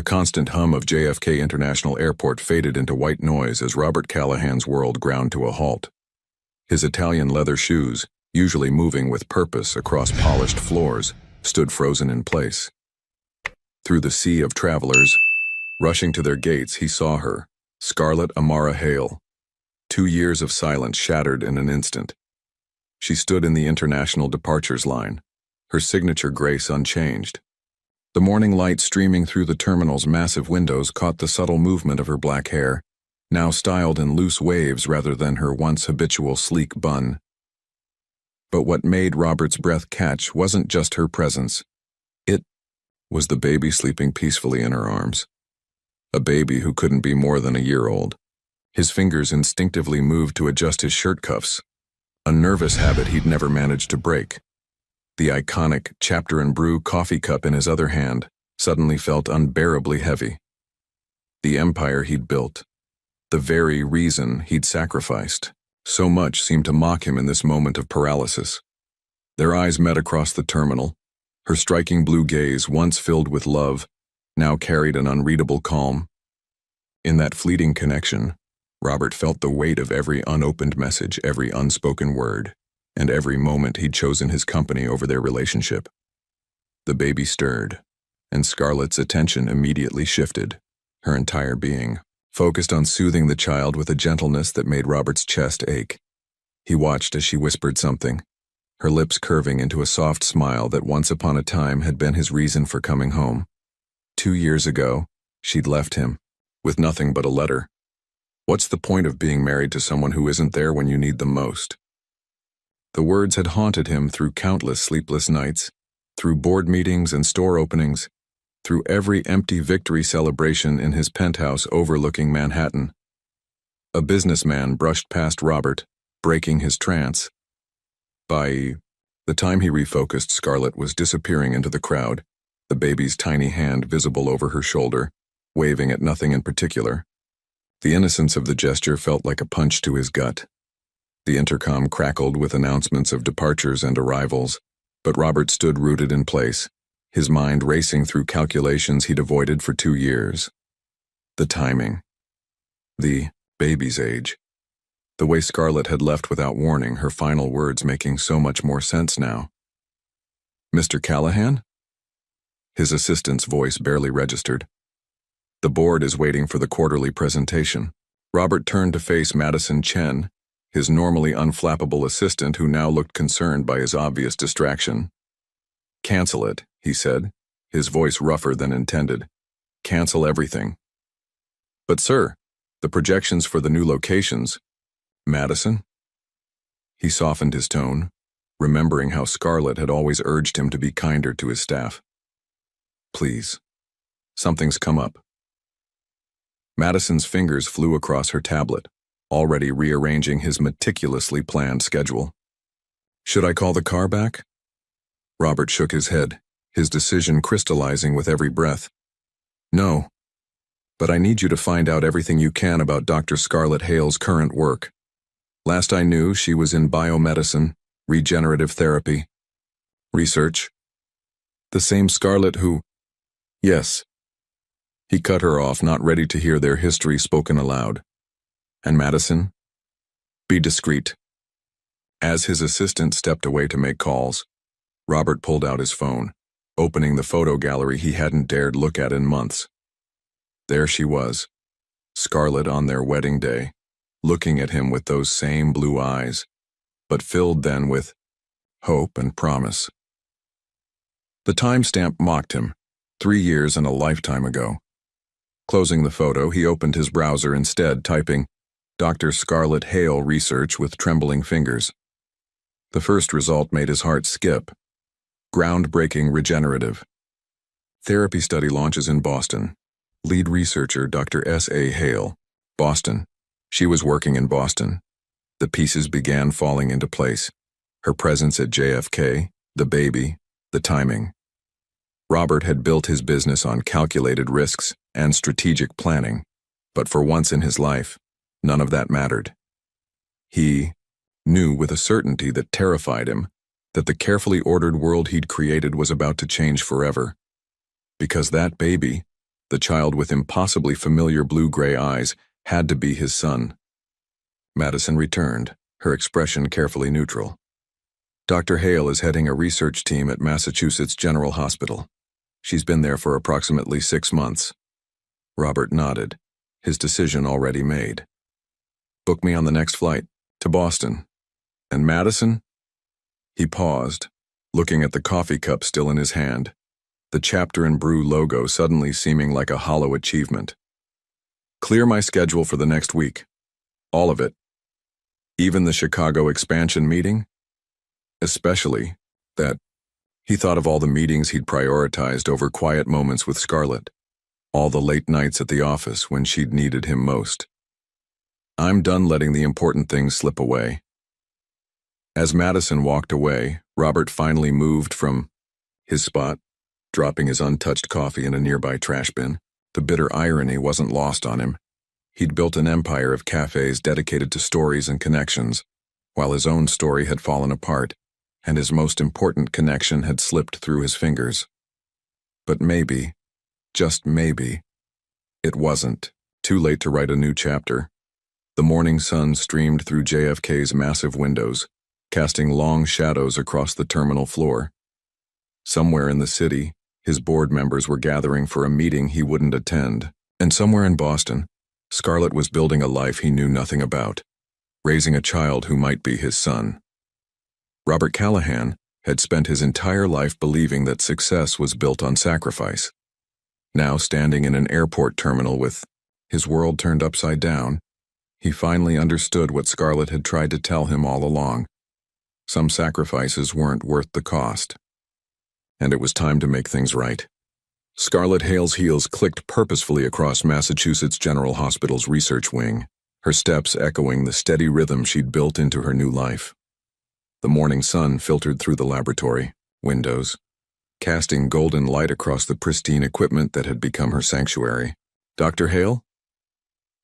The constant hum of JFK International Airport faded into white noise as Robert Callahan's world ground to a halt. His Italian leather shoes, usually moving with purpose across polished floors, stood frozen in place. Through the sea of travelers, rushing to their gates, he saw her, Scarlett Amara Hale. 2 years of silence shattered in an instant. She stood in the international departures line, her signature grace unchanged. The morning light streaming through the terminal's massive windows caught the subtle movement of her black hair, now styled in loose waves rather than her once habitual sleek bun. But what made Robert's breath catch wasn't just her presence. It was the baby sleeping peacefully in her arms. A baby who couldn't be more than a year old. His fingers instinctively moved to adjust his shirt cuffs, a nervous habit he'd never managed to break. The iconic Chapter and Brew coffee cup in his other hand suddenly felt unbearably heavy. The empire he'd built, the very reason he'd sacrificed, so much seemed to mock him in this moment of paralysis. Their eyes met across the terminal. Her striking blue gaze, once filled with love, now carried an unreadable calm. In that fleeting connection, Robert felt the weight of every unopened message, every unspoken word, and every moment he'd chosen his company over their relationship. The baby stirred, and Scarlett's attention immediately shifted, her entire being focused on soothing the child with a gentleness that made Robert's chest ache. He watched as she whispered something, her lips curving into a soft smile that once upon a time had been his reason for coming home. 2 years ago, she'd left him, with nothing but a letter. What's the point of being married to someone who isn't there when you need them most? The words had haunted him through countless sleepless nights, through board meetings and store openings, through every empty victory celebration in his penthouse overlooking Manhattan. A businessman brushed past Robert, breaking his trance. By the time he refocused, Scarlett was disappearing into the crowd, the baby's tiny hand visible over her shoulder, waving at nothing in particular. The innocence of the gesture felt like a punch to his gut. The intercom crackled with announcements of departures and arrivals, but Robert stood rooted in place, his mind racing through calculations he'd avoided for 2 years. The timing. The baby's age. The way Scarlett had left without warning, her final words making so much more sense now. "Mr. Callahan?" His assistant's voice barely registered. "The board is waiting for the quarterly presentation." Robert turned to face Madison Chen, his normally unflappable assistant who now looked concerned by his obvious distraction. "Cancel it," he said, his voice rougher than intended. "Cancel everything." "But sir, the projections for the new locations." "Madison?" He softened his tone, remembering how Scarlett had always urged him to be kinder to his staff. "Please. Something's come up." Madison's fingers flew across her tablet, already rearranging his meticulously planned schedule. "Should I call the car back?" Robert shook his head, his decision crystallizing with every breath. "No. But I need you to find out everything you can about Dr. Scarlett Hale's current work. Last I knew, she was in biomedicine, regenerative therapy. Research. The same Scarlett who—" "Yes." He cut her off, not ready to hear their history spoken aloud. "And Madison?" "Be discreet." As his assistant stepped away to make calls, Robert pulled out his phone, opening the photo gallery he hadn't dared look at in months. There she was, Scarlett on their wedding day, looking at him with those same blue eyes, but filled then with hope and promise. The timestamp mocked him, 3 years and a lifetime ago. Closing the photo, he opened his browser instead, typing Dr. Scarlett Hale research with trembling fingers. The first result made his heart skip. Groundbreaking regenerative. Therapy study launches in Boston. Lead researcher Dr. S.A. Hale. Boston. She was working in Boston. The pieces began falling into place. Her presence at JFK, the baby, the timing. Robert had built his business on calculated risks and strategic planning, but for once in his life, none of that mattered. He knew with a certainty that terrified him that the carefully ordered world he'd created was about to change forever. Because that baby, The child with impossibly familiar blue-gray eyes had to be his son. Madison returned, her expression carefully neutral. Dr. Hale is heading a research team at Massachusetts General Hospital. She's been there for approximately 6 months. Robert nodded, his decision already made. Book me on the next flight, to Boston. And Madison? He paused, looking at the coffee cup still in his hand, the Chapter and Brew logo suddenly seeming like a hollow achievement. Clear my schedule for the next week. All of it. Even the Chicago expansion meeting? Especially that. He thought of all the meetings he'd prioritized over quiet moments with Scarlett, all the late nights at the office when she'd needed him most. I'm done letting the important things slip away. As Madison walked away, Robert finally moved from his spot, dropping his untouched coffee in a nearby trash bin. The bitter irony wasn't lost on him. He'd built an empire of cafes dedicated to stories and connections, while his own story had fallen apart, and his most important connection had slipped through his fingers. But maybe, just maybe, it wasn't too late to write a new chapter. The morning sun streamed through JFK's massive windows, casting long shadows across the terminal floor. Somewhere in the city, his board members were gathering for a meeting he wouldn't attend, and somewhere in Boston, Scarlett was building a life he knew nothing about, raising a child who might be his son. Robert Callahan had spent his entire life believing that success was built on sacrifice. Now, standing in an airport terminal with his world turned upside down, he finally understood what Scarlett had tried to tell him all along. Some sacrifices weren't worth the cost. And it was time to make things right. Scarlett Hale's heels clicked purposefully across Massachusetts General Hospital's research wing, her steps echoing the steady rhythm she'd built into her new life. The morning sun filtered through the laboratory windows, casting golden light across the pristine equipment that had become her sanctuary. Dr. Hale?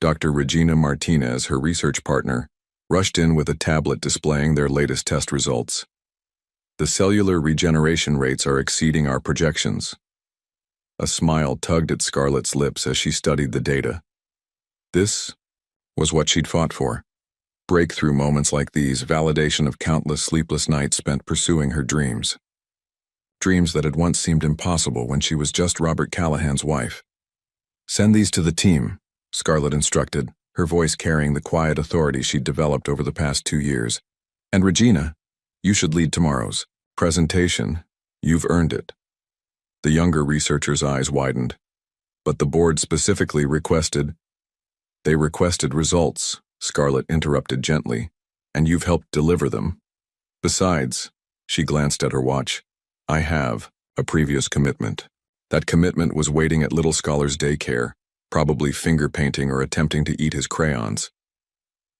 Dr. Regina Martinez, her research partner, rushed in with a tablet displaying their latest test results. The cellular regeneration rates are exceeding our projections. A smile tugged at Scarlett's lips as she studied the data. This was what she'd fought for. Breakthrough moments like these, validation of countless sleepless nights spent pursuing her dreams. Dreams that had once seemed impossible when she was just Robert Callahan's wife. Send these to the team, Scarlett instructed, her voice carrying the quiet authority she'd developed over the past 2 years. And Regina, you should lead tomorrow's presentation. You've earned it. The younger researcher's eyes widened. But the board specifically requested. They requested results, Scarlett interrupted gently, and you've helped deliver them. Besides, she glanced at her watch, I have a previous commitment. That commitment was waiting at Little Scholar's daycare, probably finger painting or attempting to eat his crayons.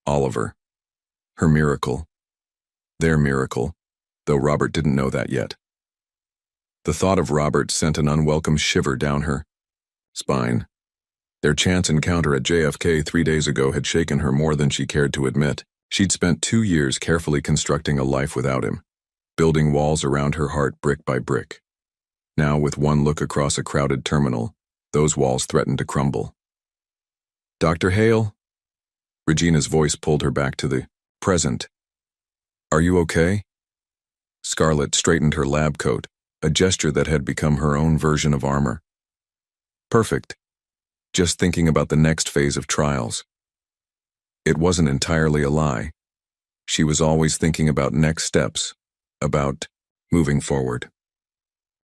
Oliver. Her miracle. Their miracle, though Robert didn't know that yet. The thought of Robert sent an unwelcome shiver down her spine. Their chance encounter at JFK 3 days ago had shaken her more than she cared to admit. She'd spent 2 years carefully constructing a life without him, building walls around her heart brick by brick. Now, with one look across a crowded terminal, those walls threatened to crumble. Dr. Hale? Regina's voice pulled her back to the present. Are you okay? Scarlett straightened her lab coat, a gesture that had become her own version of armor. Perfect. Just thinking about the next phase of trials. It wasn't entirely a lie. She was always thinking about next steps, about moving forward.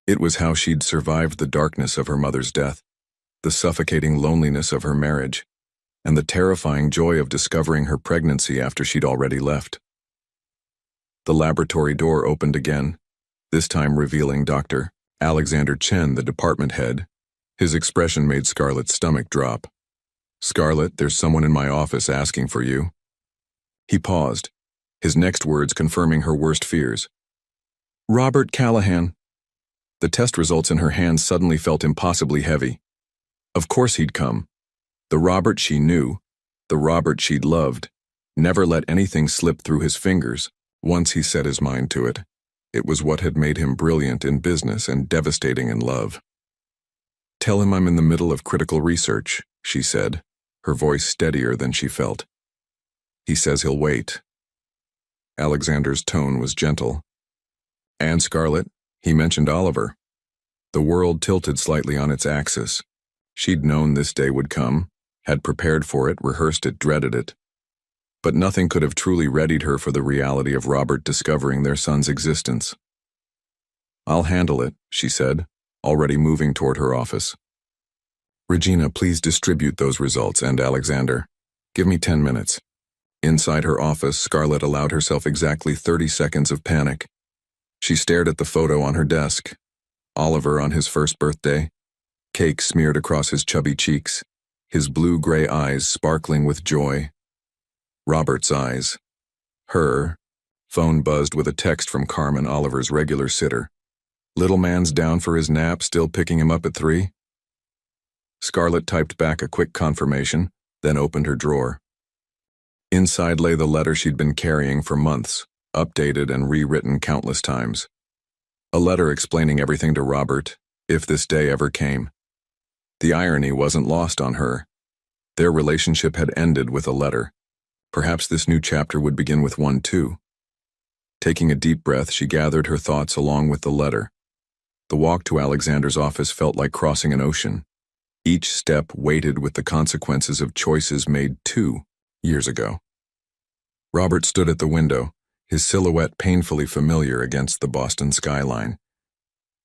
It was how she'd survived the darkness of her mother's death, the suffocating loneliness of her marriage, and the terrifying joy of discovering her pregnancy after she'd already left. The laboratory door opened again, this time revealing Dr. Alexander Chen, the department head. His expression made Scarlett's stomach drop. Scarlett, there's someone in my office asking for you. He paused, his next words confirming her worst fears. Robert Callahan. The test results in her hands suddenly felt impossibly heavy. Of course he'd come. The Robert she knew, the Robert she'd loved, never let anything slip through his fingers once he set his mind to it. It was what had made him brilliant in business and devastating in love. Tell him I'm in the middle of critical research, she said, her voice steadier than she felt. He says he'll wait. Alexander's tone was gentle. And Scarlett, he mentioned Oliver. The world tilted slightly on its axis. She'd known this day would come, had prepared for it, rehearsed it, dreaded it. But nothing could have truly readied her for the reality of Robert discovering their son's existence. I'll handle it, she said, already moving toward her office. Regina, please distribute those results, and Alexander. Give me 10 minutes. Inside her office, Scarlett allowed herself exactly 30 seconds of panic. She stared at the photo on her desk. Oliver on his first birthday, cake smeared across his chubby cheeks, his blue-gray eyes sparkling with joy. Robert's eyes. Her. Phone buzzed with a text from Carmen, Oliver's regular sitter. Little man's down for his nap, still picking him up at 3? Scarlett typed back a quick confirmation, then opened her drawer. Inside lay the letter she'd been carrying for months, updated and rewritten countless times. A letter explaining everything to Robert, if this day ever came. The irony wasn't lost on her. Their relationship had ended with a letter. Perhaps this new chapter would begin with one too. Taking a deep breath, she gathered her thoughts along with the letter. The walk to Alexander's office felt like crossing an ocean. Each step weighted with the consequences of choices made 2 years ago. Robert stood at the window, his silhouette painfully familiar against the Boston skyline.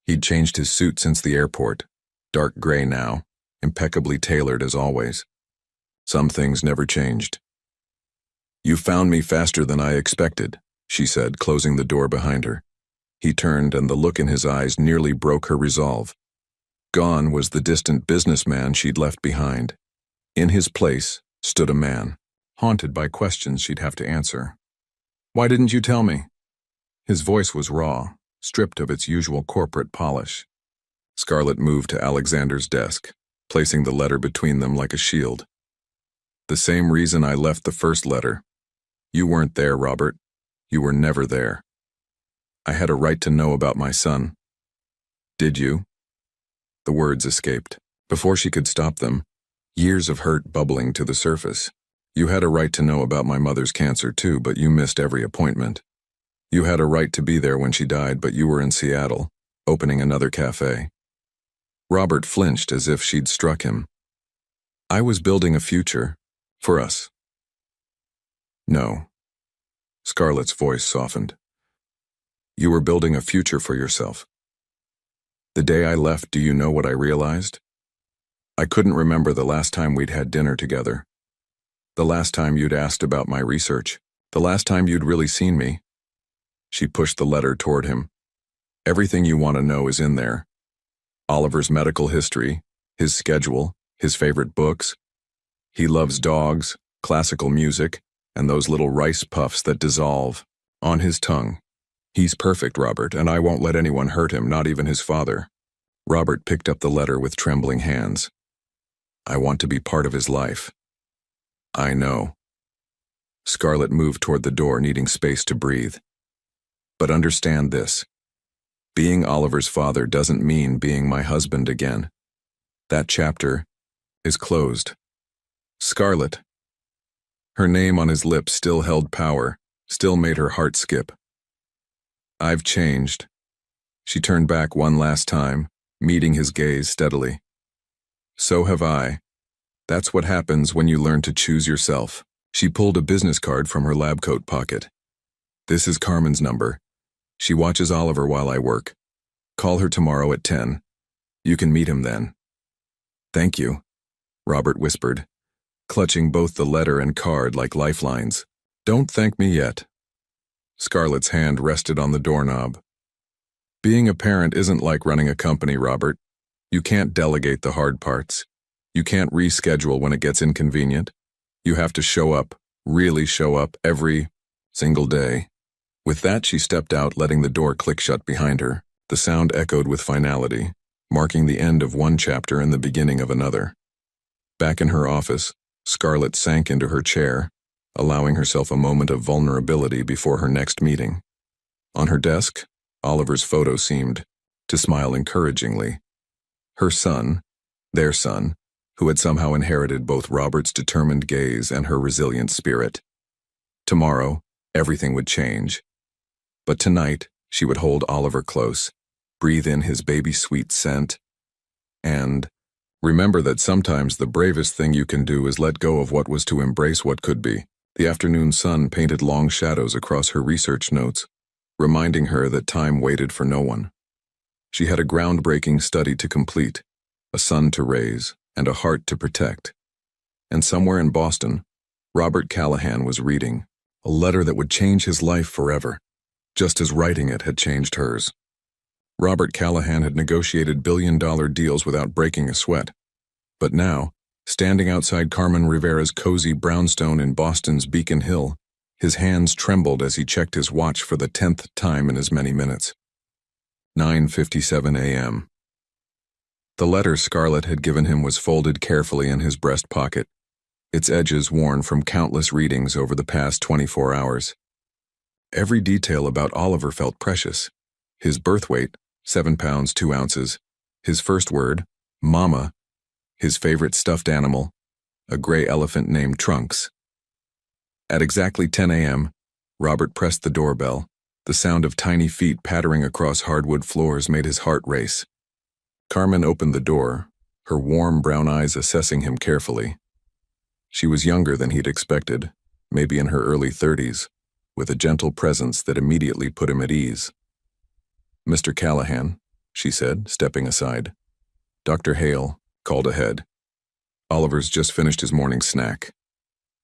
He'd changed his suit since the airport, dark gray now, impeccably tailored as always. Some things never changed. You found me faster than I expected, she said, closing the door behind her. He turned, and the look in his eyes nearly broke her resolve. Gone was the distant businessman she'd left behind. In his place stood a man, haunted by questions she'd have to answer. Why didn't you tell me? His voice was raw, stripped of its usual corporate polish. Scarlett moved to Alexander's desk, placing the letter between them like a shield. The same reason I left the first letter. You weren't there, Robert. You were never there. I had a right to know about my son. Did you? The words escaped. Before she could stop them, years of hurt bubbling to the surface. You had a right to know about my mother's cancer too, but you missed every appointment. You had a right to be there when she died, but you were in Seattle, opening another cafe. Robert flinched as if she'd struck him. I was building a future. For us. No. Scarlett's voice softened. You were building a future for yourself. The day I left, do you know what I realized? I couldn't remember the last time we'd had dinner together. The last time you'd asked about my research. The last time you'd really seen me. She pushed the letter toward him. Everything you want to know is in there. Oliver's medical history, his schedule, his favorite books. He loves dogs, classical music, and those little rice puffs that dissolve on his tongue. He's perfect, Robert, and I won't let anyone hurt him, not even his father. Robert picked up the letter with trembling hands. I want to be part of his life. I know. Scarlett moved toward the door, needing space to breathe. But understand this. Being Oliver's father doesn't mean being my husband again. That chapter is closed. Scarlett. Her name on his lips still held power, still made her heart skip. I've changed. She turned back one last time, meeting his gaze steadily. So have I. That's what happens when you learn to choose yourself. She pulled a business card from her lab coat pocket. This is Carmen's number. She watches Oliver while I work. Call her tomorrow at 10. You can meet him then. Thank you, Robert whispered, clutching both the letter and card like lifelines. Don't thank me yet. Scarlett's hand rested on the doorknob. Being a parent isn't like running a company, Robert. You can't delegate the hard parts. You can't reschedule when it gets inconvenient. You have to show up, really show up, every single day. With that, she stepped out, letting the door click shut behind her. The sound echoed with finality, marking the end of one chapter and the beginning of another. Back in her office, Scarlett sank into her chair, allowing herself a moment of vulnerability before her next meeting. On her desk, Oliver's photo seemed to smile encouragingly. Her son, Their son, who had somehow inherited both Robert's determined gaze and her resilient spirit. Tomorrow, everything would change. But tonight, she would hold Oliver close, breathe in his baby-sweet scent, and remember that sometimes the bravest thing you can do is let go of what was to embrace what could be. The afternoon sun painted long shadows across her research notes, reminding her that time waited for no one. She had a groundbreaking study to complete, a son to raise, and a heart to protect. And somewhere in Boston, Robert Callahan was reading a letter that would change his life forever, just as writing it had changed hers. Robert Callahan had negotiated billion-dollar deals without breaking a sweat. But now, standing outside Carmen Rivera's cozy brownstone in Boston's Beacon Hill, his hands trembled as he checked his watch for the 10th time in as many minutes. 9:57 a.m. The letter Scarlett had given him was folded carefully in his breast pocket, its edges worn from countless readings over the past 24 hours. Every detail about Oliver felt precious. His birth weight, 7 pounds 2 ounces, his first word, Mama, his favorite stuffed animal, a gray elephant named Trunks. At exactly 10 a.m., Robert pressed the doorbell. The sound of tiny feet pattering across hardwood floors made his heart race. Carmen opened the door, her warm brown eyes assessing him carefully. She was younger than he'd expected, maybe in her early 30s, with a gentle presence that immediately put him at ease. "Mr. Callahan," she said, stepping aside. "Dr. Hale called ahead. Oliver's just finished his morning snack."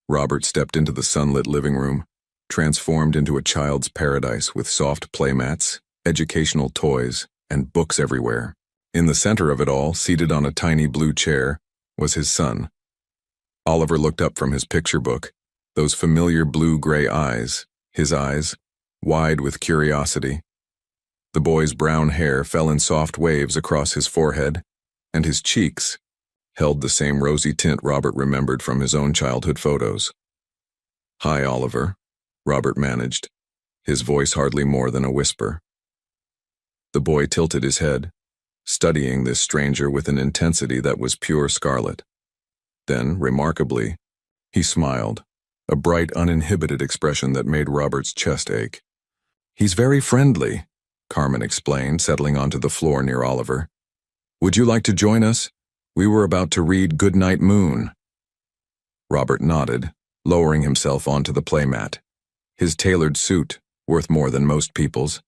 Robert stepped into the sunlit living room, transformed into a child's paradise with soft playmats, educational toys, and books everywhere. In the center of it all, seated on a tiny blue chair, was his son. Oliver looked up from his picture book, those familiar blue-gray eyes, his eyes, wide with curiosity. The boy's brown hair fell in soft waves across his forehead, and his cheeks held the same rosy tint Robert remembered from his own childhood photos. "Hi, Oliver," Robert managed, his voice hardly more than a whisper. The boy tilted his head, studying this stranger with an intensity that was pure Scarlet. Then, remarkably, he smiled, a bright, uninhibited expression that made Robert's chest ache. "He's very friendly," Carmen explained, settling onto the floor near Oliver. "Would you like to join us? We were about to read Goodnight Moon." Robert nodded, lowering himself onto the playmat. His tailored suit, worth more than most people's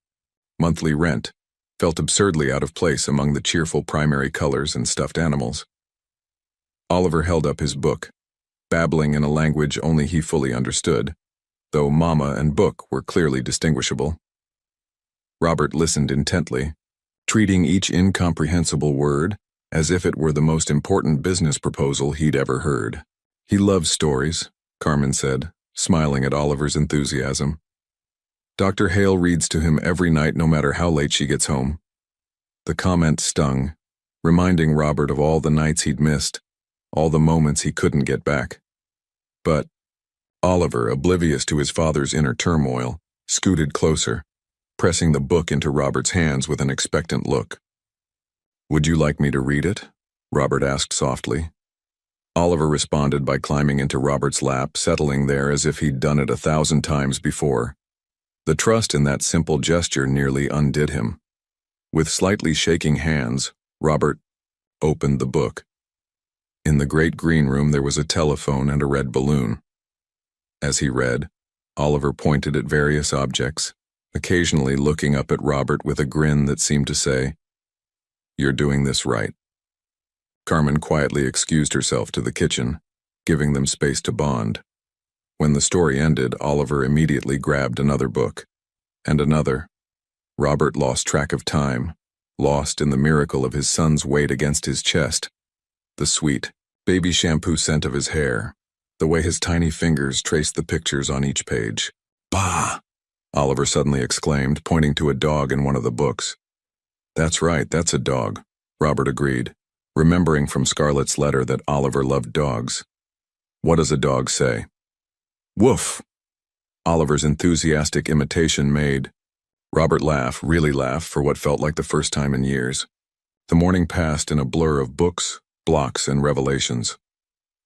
monthly rent, felt absurdly out of place among the cheerful primary colors and stuffed animals. Oliver held up his book, babbling in a language only he fully understood, though Mama and book were clearly distinguishable. Robert listened intently, treating each incomprehensible word as if it were the most important business proposal he'd ever heard. "He loves stories," Carmen said, smiling at Oliver's enthusiasm. "Dr. Hale reads to him every night no matter how late she gets home." The comment stung, reminding Robert of all the nights he'd missed, all the moments he couldn't get back. But Oliver, oblivious to his father's inner turmoil, scooted closer, pressing the book into Robert's hands with an expectant look. "Would you like me to read it?" Robert asked softly. Oliver responded by climbing into Robert's lap, settling there as if he'd done it 1,000 times before. The trust in that simple gesture nearly undid him. With slightly shaking hands, Robert opened the book. In the great green room there was a telephone and a red balloon. As he read, Oliver pointed at various objects, occasionally looking up at Robert with a grin that seemed to say, "You're doing this right." Carmen quietly excused herself to the kitchen, giving them space to bond. When the story ended, Oliver immediately grabbed another book, and another. Robert lost track of time, lost in the miracle of his son's weight against his chest, the sweet, baby shampoo scent of his hair, the way his tiny fingers traced the pictures on each page. "Bah!" Oliver suddenly exclaimed, pointing to a dog in one of the books. "That's right, that's a dog," Robert agreed, remembering from Scarlett's letter that Oliver loved dogs. "What does a dog say?" "Woof!" Oliver's enthusiastic imitation made Robert laugh, really laugh, for what felt like the first time in years. The morning passed in a blur of books, blocks, and revelations.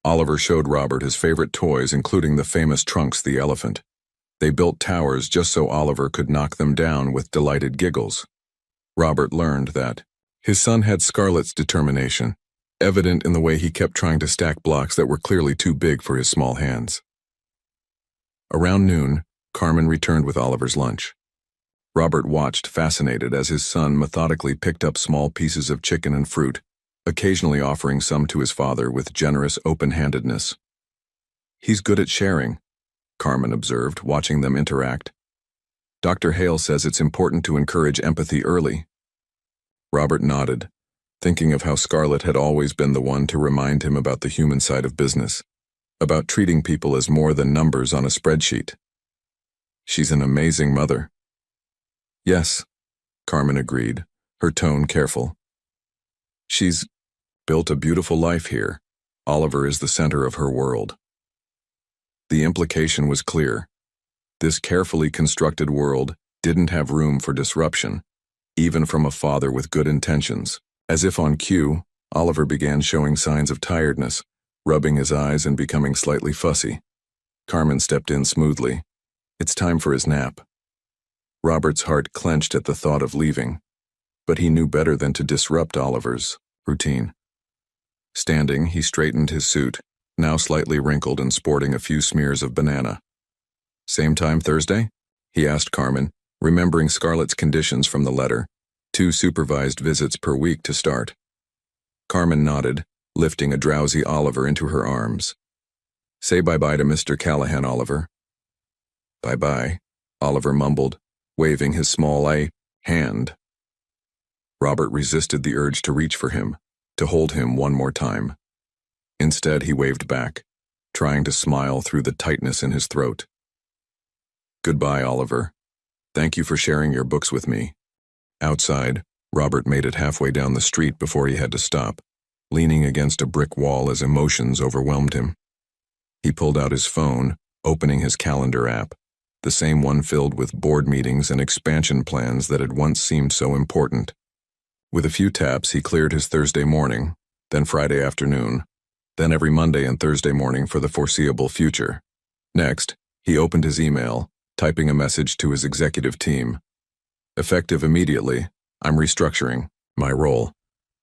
Oliver showed Robert his favorite toys, including the famous Trunks the elephant. They built towers just so Oliver could knock them down with delighted giggles. Robert learned that his son had Scarlett's determination, evident in the way he kept trying to stack blocks that were clearly too big for his small hands. Around noon, Carmen returned with Oliver's lunch. Robert watched, fascinated, as his son methodically picked up small pieces of chicken and fruit, occasionally offering some to his father with generous open-handedness. "He's good at sharing," Carmen observed, watching them interact. "Dr. Hale says it's important to encourage empathy early." Robert nodded, thinking of how Scarlett had always been the one to remind him about the human side of business, about treating people as more than numbers on a spreadsheet. "She's an amazing mother." "Yes," Carmen agreed, her tone careful. "She's built a beautiful life here. Oliver is the center of her world." The implication was clear. This carefully constructed world didn't have room for disruption, even from a father with good intentions. As if on cue, Oliver began showing signs of tiredness, rubbing his eyes and becoming slightly fussy. Carmen stepped in smoothly. "It's time for his nap." Robert's heart clenched at the thought of leaving, but he knew better than to disrupt Oliver's routine. Standing, he straightened his suit, now slightly wrinkled and sporting a few smears of banana. "Same time Thursday?" he asked Carmen, remembering Scarlett's conditions from the letter, 2 supervised visits per week to start. Carmen nodded, lifting a drowsy Oliver into her arms. "Say bye-bye to Mr. Callahan, Oliver." "Bye-bye," Oliver mumbled, waving his small hand. Robert resisted the urge to reach for him, to hold him one more time. Instead, he waved back, trying to smile through the tightness in his throat. "Goodbye, Oliver. Thank you for sharing your books with me." Outside, Robert made it halfway down the street before he had to stop, leaning against a brick wall as emotions overwhelmed him. He pulled out his phone, opening his calendar app, the same one filled with board meetings and expansion plans that had once seemed so important. With a few taps, he cleared his Thursday morning, then Friday afternoon, then every Monday and Thursday morning for the foreseeable future. Next, he opened his email, typing a message to his executive team. "Effective immediately, I'm restructuring my role.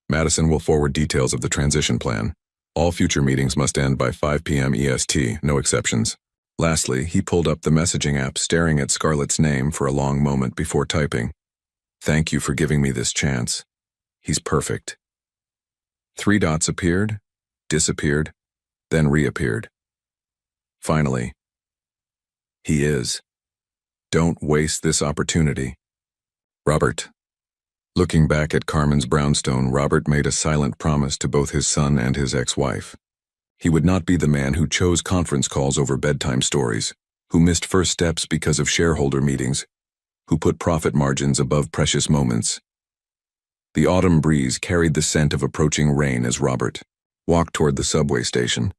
Madison will forward details of the transition plan. All future meetings must end by 5 p.m. EST, no exceptions." Lastly, he pulled up the messaging app, staring at Scarlett's name for a long moment before typing. "Thank you for giving me this chance. He's perfect." 3 dots appeared, disappeared, then reappeared. Finally, "He is. Don't waste this opportunity." Robert. Looking back at Carmen's brownstone, Robert made a silent promise to both his son and his ex-wife. He would not be the man who chose conference calls over bedtime stories, who missed first steps because of shareholder meetings, who put profit margins above precious moments. The autumn breeze carried the scent of approaching rain as Robert walked toward the subway station.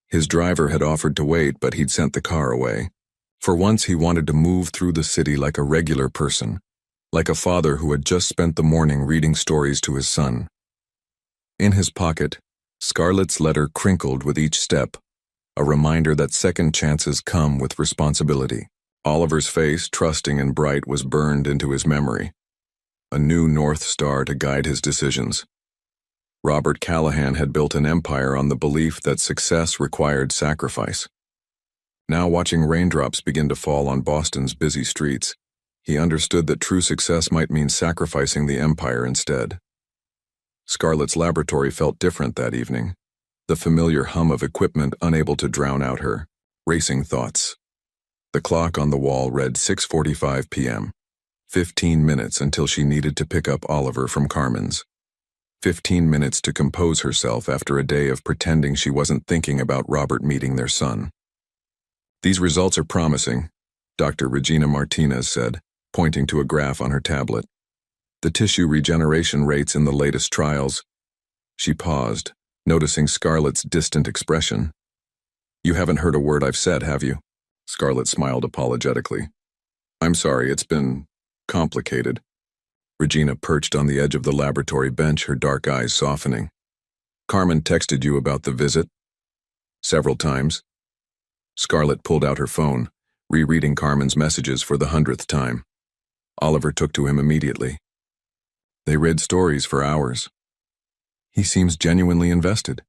His driver had offered to wait, but he'd sent the car away. For once, he wanted to move through the city like a regular person, like a father who had just spent the morning reading stories to his son. In his pocket, Scarlett's letter crinkled with each step, a reminder that second chances come with responsibility. Oliver's face, trusting and bright, was burned into his memory, a new North Star to guide his decisions. Robert Callahan had built an empire on the belief that success required sacrifice. Now, watching raindrops begin to fall on Boston's busy streets, he understood that true success might mean sacrificing the empire instead. Scarlett's laboratory felt different that evening, the familiar hum of equipment unable to drown out her racing thoughts. The clock on the wall read 6:45 p.m., 15 minutes until she needed to pick up Oliver from Carmen's. 15 minutes to compose herself after a day of pretending she wasn't thinking about Robert meeting their son. "These results are promising," Dr. Regina Martinez said, pointing to a graph on her tablet. "The tissue regeneration rates in the latest trials." She paused, noticing Scarlett's distant expression. "You haven't heard a word I've said, have you?" Scarlett smiled apologetically. "I'm sorry, it's been complicated." Regina perched on the edge of the laboratory bench, her dark eyes softening. Carmen texted you about the visit? Several times. Scarlett pulled out her phone, rereading Carmen's messages for the 100th time. Oliver took to him immediately. They read stories for hours. He seems genuinely invested.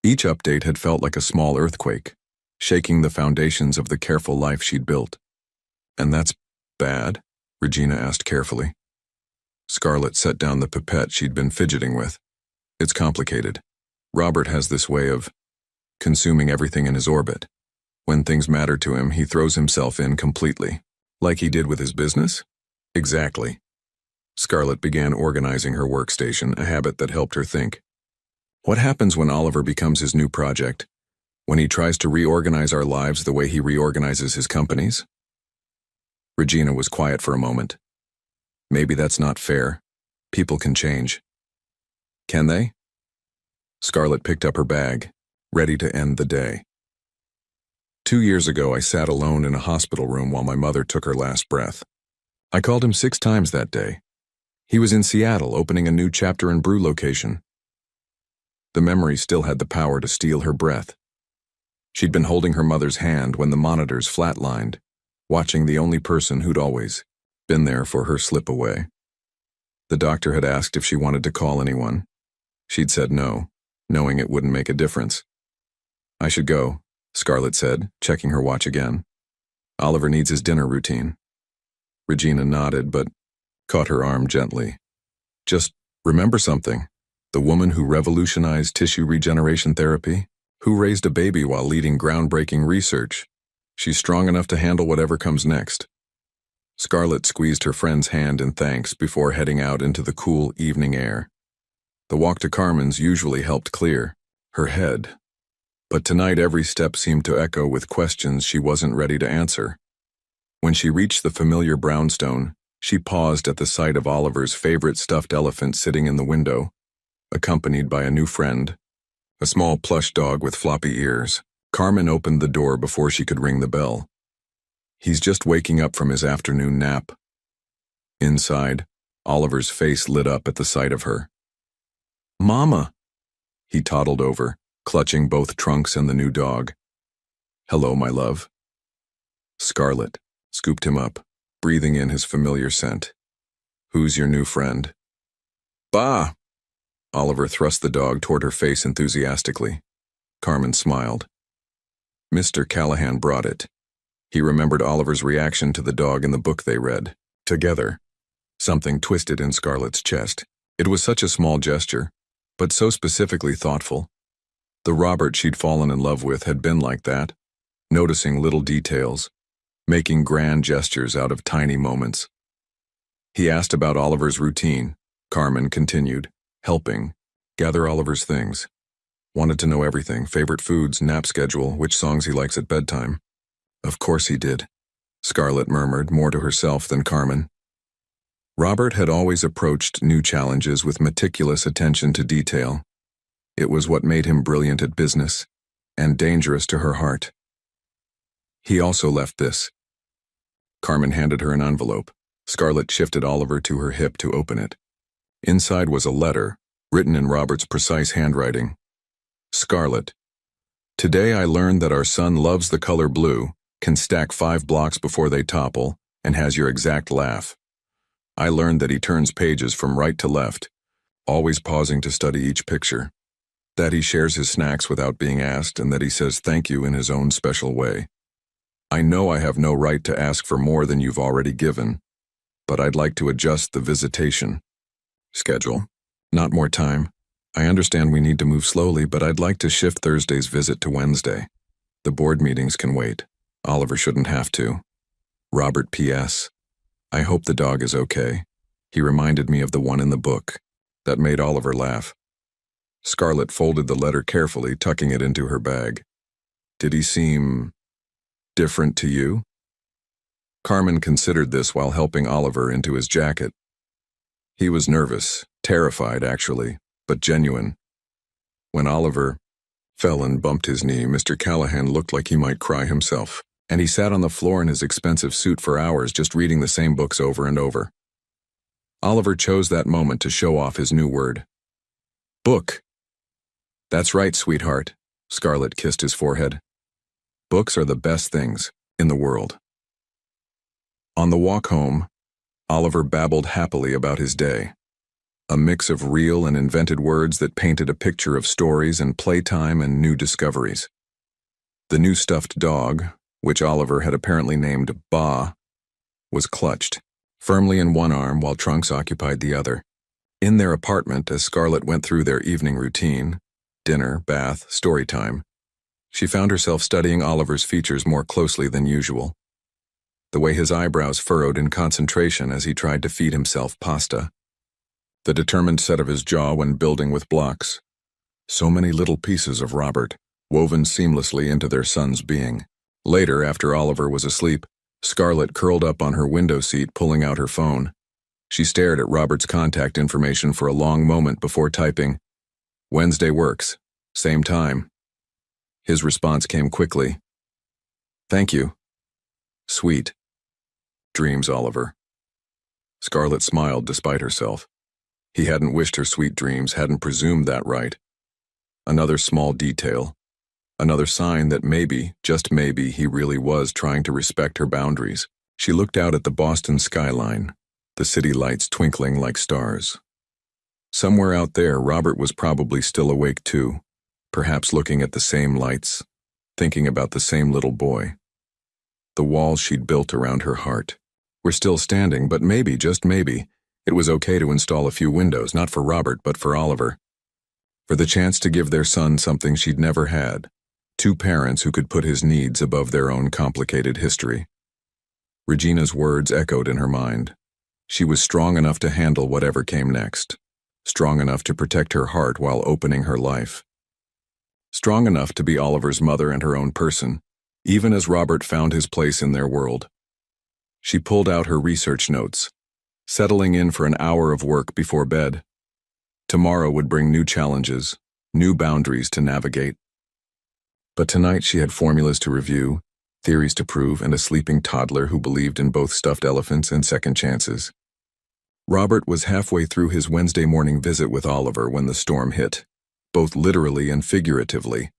Each update had felt like a small earthquake, shaking the foundations of the careful life she'd built. And that's bad? Regina asked carefully. Scarlett set down the pipette she'd been fidgeting with. It's complicated. Robert has this way of consuming everything in his orbit. When things matter to him, he throws himself in completely. Like he did with his business? Exactly. Scarlett began organizing her workstation, a habit that helped her think. What happens when Oliver becomes his new project? When he tries to reorganize our lives the way he reorganizes his companies? Regina was quiet for a moment. Maybe that's not fair. People can change. Can they? Scarlett picked up her bag, ready to end the day. 2 years ago, I sat alone in a hospital room while my mother took her last breath. I called him 6 times that day. He was in Seattle, opening a new chapter and brew location. The memory still had the power to steal her breath. She'd been holding her mother's hand when the monitors flatlined, watching the only person who'd always been there for her slip away. The doctor had asked if she wanted to call anyone. She'd said no, knowing it wouldn't make a difference. I should go, Scarlett said, checking her watch again. Oliver needs his dinner routine. Regina nodded, but caught her arm gently. Just remember something. The woman who revolutionized tissue regeneration therapy, who raised a baby while leading groundbreaking research. She's strong enough to handle whatever comes next. Scarlett squeezed her friend's hand in thanks before heading out into the cool evening air. The walk to Carmen's usually helped clear her head, but tonight every step seemed to echo with questions she wasn't ready to answer. When she reached the familiar brownstone, she paused at the sight of Oliver's favorite stuffed elephant sitting in the window, accompanied by a new friend, a small plush dog with floppy ears. Carmen opened the door before she could ring the bell. He's just waking up from his afternoon nap. Inside, Oliver's face lit up at the sight of her. Mama! He toddled over, clutching both Trunks and the new dog. Hello, my love. Scarlett scooped him up, breathing in his familiar scent. Who's your new friend? Bah! Oliver thrust the dog toward her face enthusiastically. Carmen smiled. Mr. Callahan brought it. He remembered Oliver's reaction to the dog in the book they read. Together. Something twisted in Scarlett's chest. It was such a small gesture, but so specifically thoughtful. The Robert she'd fallen in love with had been like that, noticing little details, making grand gestures out of tiny moments. He asked about Oliver's routine. Carmen continued, helping, gather Oliver's things. Wanted to know everything, favorite foods, nap schedule, which songs he likes at bedtime. Of course he did, Scarlett murmured, more to herself than Carmen. Robert had always approached new challenges with meticulous attention to detail. It was what made him brilliant at business, and dangerous to her heart. He also left this. Carmen handed her an envelope. Scarlett shifted Oliver to her hip to open it. Inside was a letter, written in Robert's precise handwriting. Scarlett, today I learned that our son loves the color blue, can stack 5 blocks before they topple, and has your exact laugh. I learned that he turns pages from right to left, always pausing to study each picture. That he shares his snacks without being asked, and that he says thank you in his own special way. I know I have no right to ask for more than you've already given, but I'd like to adjust the visitation schedule. Not more time. I understand we need to move slowly, but I'd like to shift Thursday's visit to Wednesday. The board meetings can wait. Oliver shouldn't have to. Robert P.S. I hope the dog is okay. He reminded me of the one in the book. That made Oliver laugh. Scarlett folded the letter carefully, tucking it into her bag. Did he seem different to you? Carmen considered this while helping Oliver into his jacket. He was nervous, terrified actually, but genuine. When Oliver fell and bumped his knee, Mr. Callahan looked like he might cry himself, and he sat on the floor in his expensive suit for hours just reading the same books over and over. Oliver chose that moment to show off his new word. Book. That's right, sweetheart. Scarlett kissed his forehead. Books are the best things in the world. On the walk home, Oliver babbled happily about his day. A mix of real and invented words that painted a picture of stories and playtime and new discoveries. The new stuffed dog, which Oliver had apparently named Ba, was clutched, firmly in one arm while Trunks occupied the other. In their apartment, as Scarlett went through their evening routine, dinner, bath, story time, she found herself studying Oliver's features more closely than usual. The way his eyebrows furrowed in concentration as he tried to feed himself pasta. The determined set of his jaw when building with blocks. So many little pieces of Robert, woven seamlessly into their son's being. Later, after Oliver was asleep, Scarlett curled up on her window seat, pulling out her phone. She stared at Robert's contact information for a long moment before typing, "Wednesday works. Same time." His response came quickly. "Thank you. Sweet dreams, Oliver." Scarlett smiled despite herself. He hadn't wished her sweet dreams, hadn't presumed that right. Another small detail. Another sign that maybe, just maybe, he really was trying to respect her boundaries. She looked out at the Boston skyline, the city lights twinkling like stars. Somewhere out there, Robert was probably still awake too, perhaps looking at the same lights, thinking about the same little boy. The walls she'd built around her heart were still standing, but maybe, just maybe, it was okay to install a few windows, not for Robert, but for Oliver. For the chance to give their son something she'd never had. Two parents who could put his needs above their own complicated history. Regina's words echoed in her mind. She was strong enough to handle whatever came next. Strong enough to protect her heart while opening her life. Strong enough to be Oliver's mother and her own person, even as Robert found his place in their world. She pulled out her research notes, settling in for an hour of work before bed. Tomorrow would bring new challenges, new boundaries to navigate. But tonight she had formulas to review, theories to prove, and a sleeping toddler who believed in both stuffed elephants and second chances. Robert was halfway through his Wednesday morning visit with Oliver when the storm hit, both literally and figuratively.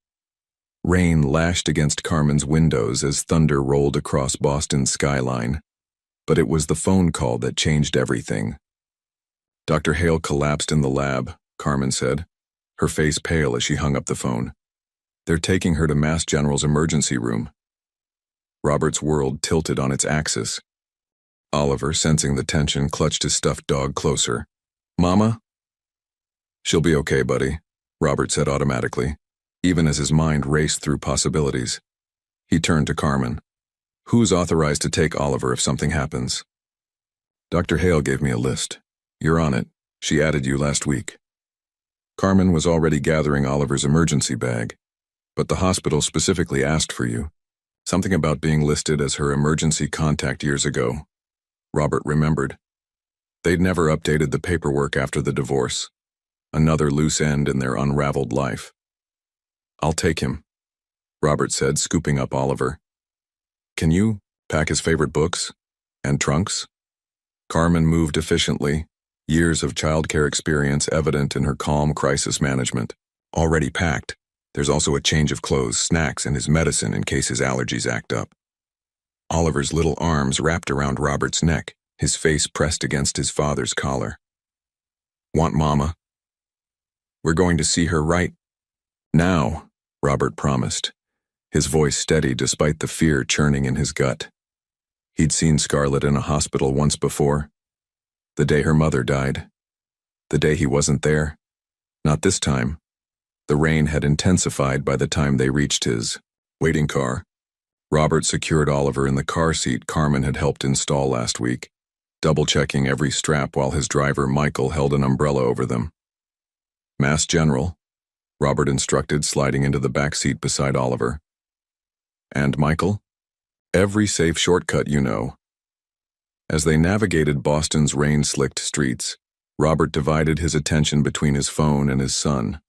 Rain lashed against Carmen's windows as thunder rolled across Boston's skyline. But it was the phone call that changed everything. Dr. Hale collapsed in the lab, Carmen said, her face pale as she hung up the phone. They're taking her to Mass General's emergency room. Robert's world tilted on its axis. Oliver, sensing the tension, clutched his stuffed dog closer. "Mama?" "She'll be okay, buddy," Robert said automatically, even as his mind raced through possibilities. He turned to Carmen. "Who's authorized to take Oliver if something happens?" "Dr. Hale gave me a list. You're on it. She added you last week." Carmen was already gathering Oliver's emergency bag, but the hospital specifically asked for you. Something about being listed as her emergency contact years ago. Robert remembered. They'd never updated the paperwork after the divorce. Another loose end in their unraveled life. "I'll take him," Robert said, scooping up Oliver. "Can you pack his favorite books? And trunks?" Carmen moved efficiently, years of childcare experience evident in her calm crisis management. "Already packed. There's also a change of clothes, snacks, and his medicine in case his allergies act up." Oliver's little arms wrapped around Robert's neck, his face pressed against his father's collar. "Want Mama? We're going to see her right now," Robert promised, his voice steady despite the fear churning in his gut. He'd seen Scarlett in a hospital once before. The day her mother died. The day he wasn't there. Not this time. The rain had intensified by the time they reached his waiting car. Robert secured Oliver in the car seat Carmen had helped install last week, double-checking every strap while his driver Michael held an umbrella over them. "Mass General," Robert instructed, sliding into the back seat beside Oliver. "And Michael? Every safe shortcut you know." As they navigated Boston's rain-slicked streets, Robert divided his attention between his phone and his son.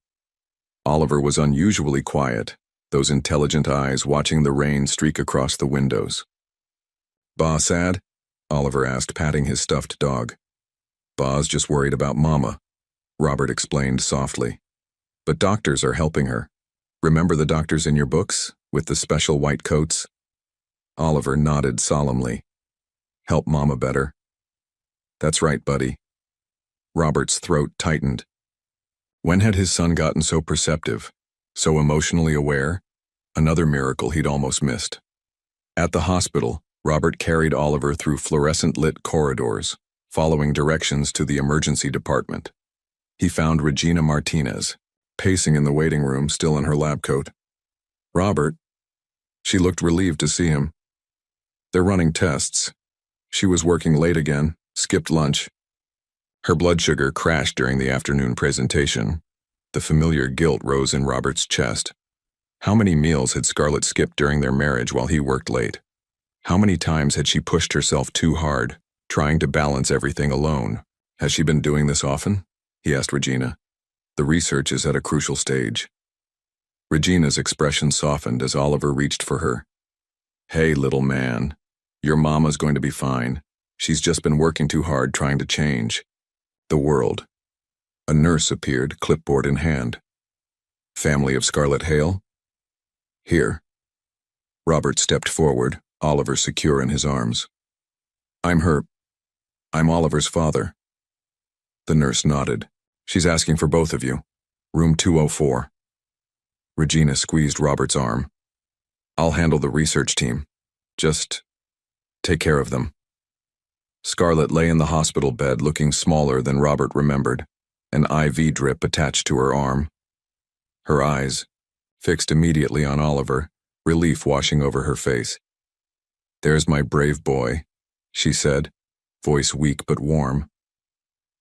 Oliver was unusually quiet, those intelligent eyes watching the rain streak across the windows. "Ba sad?" Oliver asked, patting his stuffed dog. "Ba's just worried about Mama," Robert explained softly. But doctors are helping her. Remember the doctors in your books, with the special white coats? Oliver nodded solemnly. Help Mama better. That's right, buddy. Robert's throat tightened. When had his son gotten so perceptive, so emotionally aware? Another miracle he'd almost missed. At the hospital, Robert carried Oliver through fluorescent-lit corridors, following directions to the emergency department. He found Regina Martinez, pacing in the waiting room, still in her lab coat. Robert. She looked relieved to see him. They're running tests. She was working late again, skipped lunch. Her blood sugar crashed during the afternoon presentation. The familiar guilt rose in Robert's chest. How many meals had Scarlett skipped during their marriage while he worked late? How many times had she pushed herself too hard, trying to balance everything alone? Has she been doing this often? He asked Regina. The research is at a crucial stage. Regina's expression softened as Oliver reached for her. Hey, little man. Your mama's going to be fine. She's just been working too hard trying to change the world. A nurse appeared, clipboard in hand. Family of Scarlett Hale? Here. Robert stepped forward, Oliver secure in his arms. I'm Oliver's father. The nurse nodded. She's asking for both of you. Room 204. Regina squeezed Robert's arm. I'll handle the research team. Just take care of them. Scarlett lay in the hospital bed looking smaller than Robert remembered, an IV drip attached to her arm. Her eyes, fixed immediately on Oliver, relief washing over her face. There's my brave boy, she said, voice weak but warm.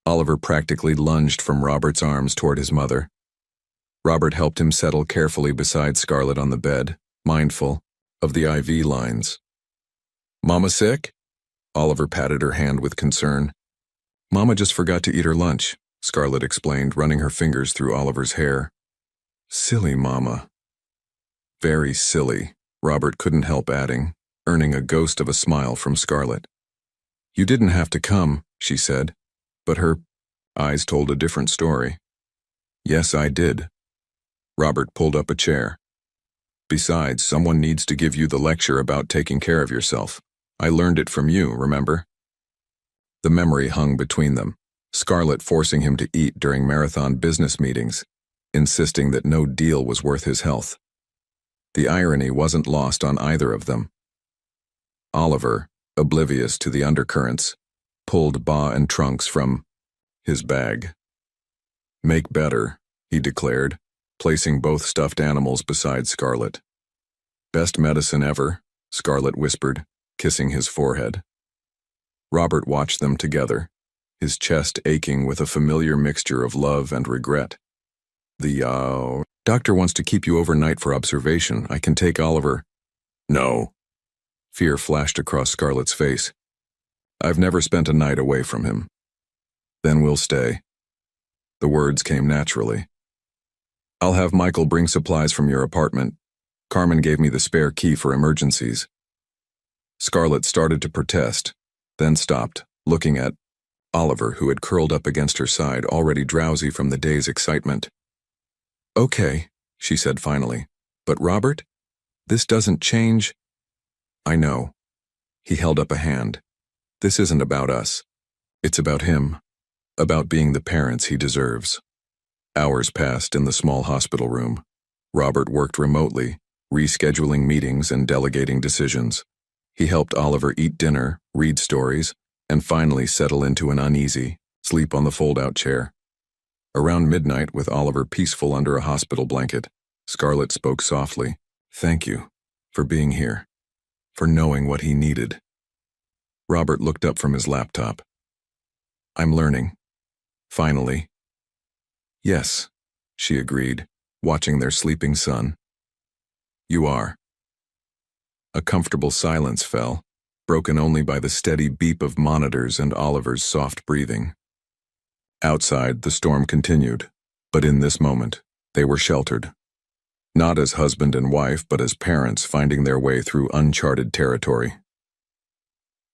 Oliver practically lunged from Robert's arms toward his mother. Robert helped him settle carefully beside Scarlett on the bed, mindful of the IV lines. Mama sick? Oliver patted her hand with concern. Mama just forgot to eat her lunch, Scarlett explained, running her fingers through Oliver's hair. Silly Mama. Very silly, Robert couldn't help adding, earning a ghost of a smile from Scarlett. You didn't have to come, she said, but her eyes told a different story. Yes, I did. Robert pulled up a chair. Besides, someone needs to give you the lecture about taking care of yourself. I learned it from you, remember? The memory hung between them, Scarlett forcing him to eat during marathon business meetings, insisting that no deal was worth his health. The irony wasn't lost on either of them. Oliver, oblivious to the undercurrents, pulled Ba and Trunks from his bag. Make better, he declared, placing both stuffed animals beside Scarlett. Best medicine ever, Scarlett whispered, kissing his forehead. Robert watched them together, his chest aching with a familiar mixture of love and regret. The doctor wants to keep you overnight for observation. I can take Oliver. No. Fear flashed across Scarlett's face. I've never spent a night away from him. Then we'll stay. The words came naturally. I'll have Michael bring supplies from your apartment. Carmen gave me the spare key for emergencies. Scarlett started to protest, then stopped, looking at Oliver, who had curled up against her side, already drowsy from the day's excitement. Okay, she said finally. But Robert, this doesn't change. I know. He held up a hand. This isn't about us. It's about him. About being the parents he deserves. Hours passed in the small hospital room. Robert worked remotely, rescheduling meetings and delegating decisions. He helped Oliver eat dinner, read stories, and finally settle into an uneasy sleep on the fold-out chair. Around midnight, with Oliver peaceful under a hospital blanket, Scarlett spoke softly. Thank you for being here, for knowing what he needed. Robert looked up from his laptop. I'm learning. Finally. Yes, she agreed, watching their sleeping son. You are. A comfortable silence fell, broken only by the steady beep of monitors and Oliver's soft breathing. Outside, the storm continued, but in this moment, they were sheltered. Not as husband and wife, but as parents finding their way through uncharted territory.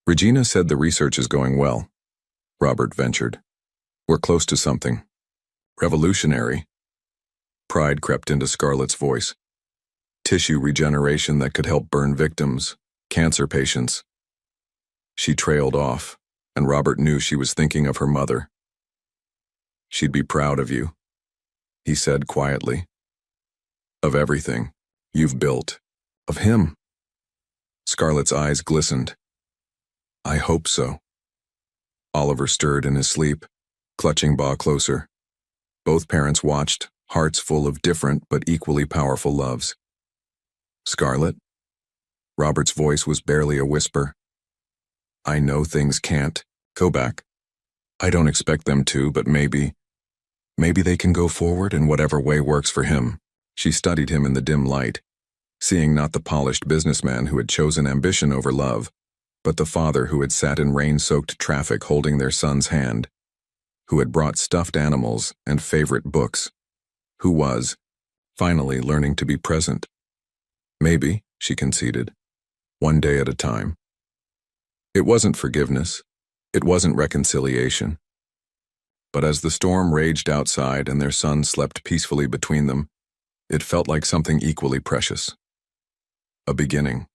Regina said the research is going well, Robert ventured. We're close to something revolutionary. Pride crept into Scarlett's voice. Tissue regeneration that could help burn victims, cancer patients. She trailed off, and Robert knew she was thinking of her mother. She'd be proud of you, he said quietly. Of everything you've built. Of him. Scarlett's eyes glistened. I hope so. Oliver stirred in his sleep, clutching Ba closer. Both parents watched, hearts full of different but equally powerful loves. Scarlett? Robert's voice was barely a whisper. I know things can't go back. I don't expect them to, but maybe they can go forward in whatever way works for him. She studied him in the dim light, seeing not the polished businessman who had chosen ambition over love, but the father who had sat in rain-soaked traffic holding their son's hand, who had brought stuffed animals and favorite books, who was, finally, learning to be present. Maybe, she conceded, one day at a time. It wasn't forgiveness. It wasn't reconciliation. But as the storm raged outside and their son slept peacefully between them, it felt like something equally precious. A beginning.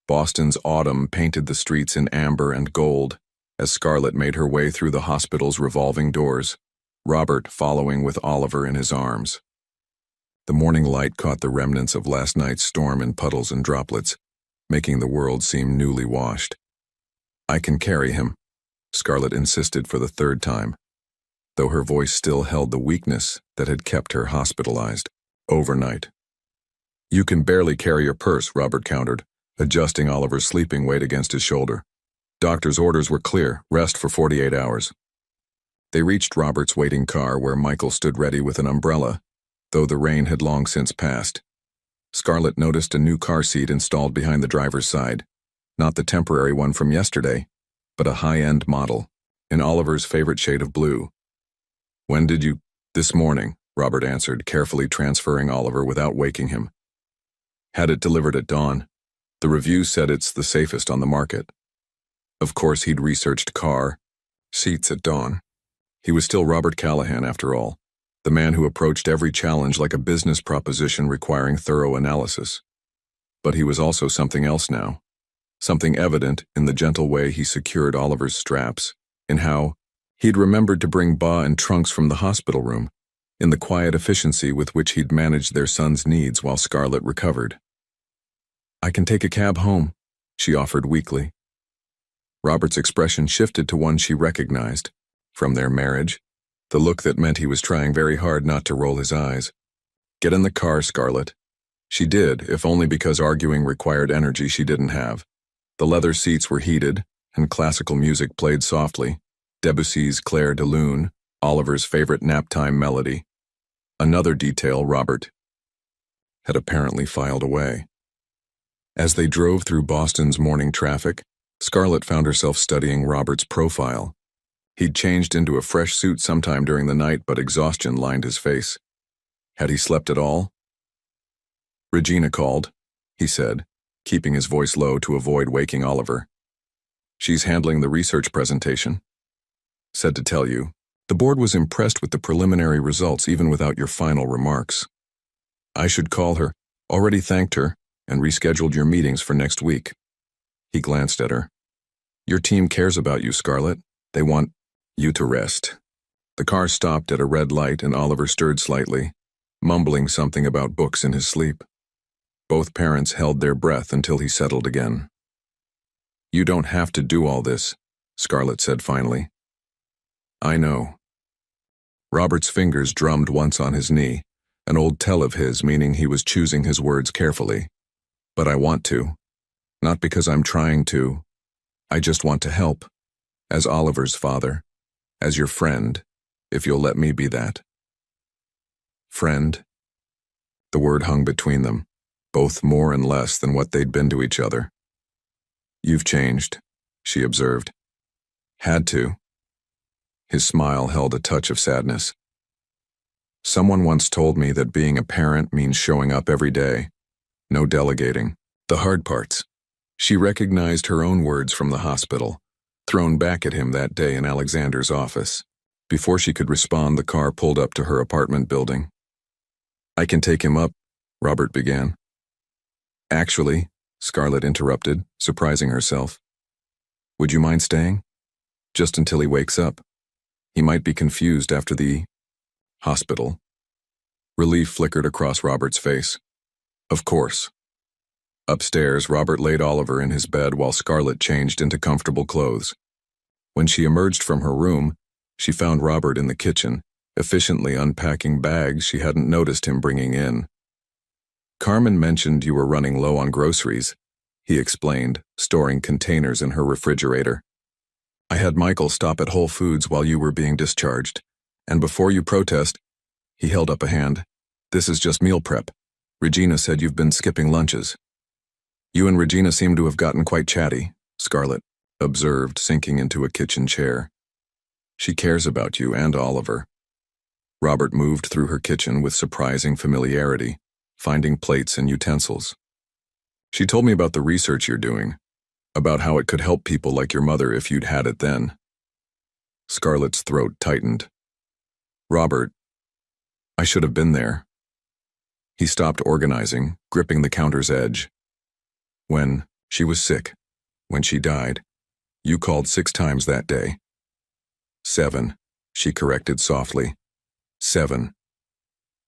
Boston's autumn painted the streets in amber and gold as Scarlett made her way through the hospital's revolving doors, Robert following with Oliver in his arms. The morning light caught the remnants of last night's storm in puddles and droplets, making the world seem newly washed. I can carry him, Scarlett insisted for the third time, though her voice still held the weakness that had kept her hospitalized overnight. You can barely carry your purse, Robert countered, adjusting Oliver's sleeping weight against his shoulder. Doctor's orders were clear, rest for 48 hours. They reached Robert's waiting car where Michael stood ready with an umbrella, though the rain had long since passed. Scarlett noticed a new car seat installed behind the driver's side, not the temporary one from yesterday, but a high-end model, in Oliver's favorite shade of blue. When did you? This morning, Robert answered, carefully transferring Oliver without waking him. Had it delivered at dawn. The review said it's the safest on the market. Of course he'd researched car seats at dawn. He was still Robert Callahan after all, the man who approached every challenge like a business proposition requiring thorough analysis. But he was also something else now. Something evident in the gentle way he secured Oliver's straps, in how he'd remembered to bring Ba and trunks from the hospital room, in the quiet efficiency with which he'd managed their son's needs while Scarlett recovered. I can take a cab home, she offered weakly. Robert's expression shifted to one she recognized, from their marriage, the look that meant he was trying very hard not to roll his eyes. Get in the car, Scarlett. She did, if only because arguing required energy she didn't have. The leather seats were heated, and classical music played softly, Debussy's Clair de Lune, Oliver's favorite naptime melody. Another detail Robert had apparently filed away. As they drove through Boston's morning traffic, Scarlett found herself studying Robert's profile. He'd changed into a fresh suit sometime during the night, but exhaustion lined his face. Had he slept at all? Regina called, he said, keeping his voice low to avoid waking Oliver. She's handling the research presentation. Said to tell you, the board was impressed with the preliminary results even without your final remarks. I should call her, already thanked her, and rescheduled your meetings for next week. He glanced at her. Your team cares about you, Scarlett. They want you to rest. The car stopped at a red light and Oliver stirred slightly, mumbling something about books in his sleep. Both parents held their breath until he settled again. You don't have to do all this, Scarlett said finally. I know. Robert's fingers drummed once on his knee, an old tell of his, meaning he was choosing his words carefully. But I want to. Not because I'm trying to. I just want to help. As Oliver's father. As your friend, if you'll let me be that. Friend? The word hung between them, both more and less than what they'd been to each other. You've changed, she observed. Had to. His smile held a touch of sadness. Someone once told me that being a parent means showing up every day. No delegating. The hard parts. She recognized her own words from the hospital, thrown back at him that day in Alexander's office. Before she could respond, the car pulled up to her apartment building. I can take him up, Robert began. Actually, Scarlett interrupted, surprising herself. Would you mind staying? Just until he wakes up. He might be confused after the hospital. Relief flickered across Robert's face. Of course. Upstairs, Robert laid Oliver in his bed while Scarlett changed into comfortable clothes. When she emerged from her room, she found Robert in the kitchen, efficiently unpacking bags she hadn't noticed him bringing in. Carmen mentioned you were running low on groceries, he explained, storing containers in her refrigerator. I had Michael stop at Whole Foods while you were being discharged, and before you protest, he held up a hand. This is just meal prep. Regina said you've been skipping lunches. You and Regina seem to have gotten quite chatty, Scarlett observed, sinking into a kitchen chair. She cares about you and Oliver. Robert moved through her kitchen with surprising familiarity, finding plates and utensils. She told me about the research you're doing, about how it could help people like your mother if you'd had it then. Scarlett's throat tightened. Robert, I should have been there. He stopped organizing, gripping the counter's edge. When she was sick, when she died, you called 6 times that day. 7, she corrected softly. 7.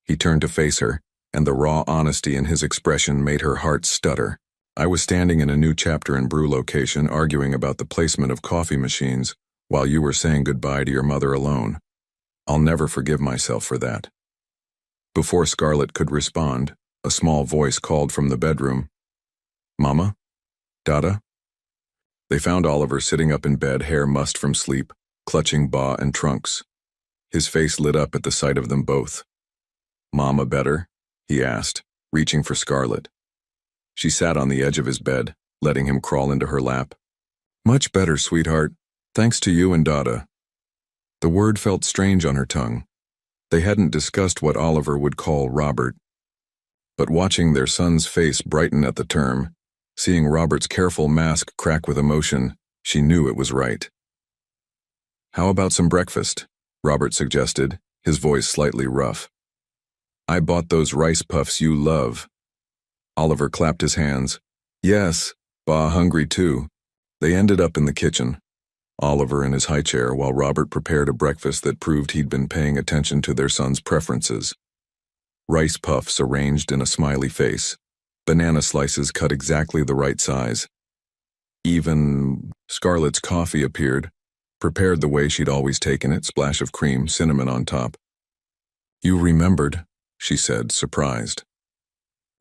He turned to face her, and the raw honesty in his expression made her heart stutter. I was standing in a new chapter and brew location arguing about the placement of coffee machines while you were saying goodbye to your mother alone. I'll never forgive myself for that. Before Scarlett could respond, a small voice called from the bedroom. Mama? Dada? They found Oliver sitting up in bed, hair mussed from sleep, clutching Ba and Trunks. His face lit up at the sight of them both. Mama better? He asked, reaching for Scarlett. She sat on the edge of his bed, letting him crawl into her lap. Much better, sweetheart. Thanks to you and Dada. The word felt strange on her tongue. They hadn't discussed what Oliver would call Robert. But watching their son's face brighten at the term, seeing Robert's careful mask crack with emotion, she knew it was right. How about some breakfast? Robert suggested, his voice slightly rough. I bought those rice puffs you love. Oliver clapped his hands. Yes, Ba hungry too. They ended up in the kitchen, Oliver in his high chair while Robert prepared a breakfast that proved he'd been paying attention to their son's preferences. Rice puffs arranged in a smiley face, banana slices cut exactly the right size. Even Scarlett's coffee appeared, prepared the way she'd always taken it, splash of cream, cinnamon on top. You remembered, she said, surprised.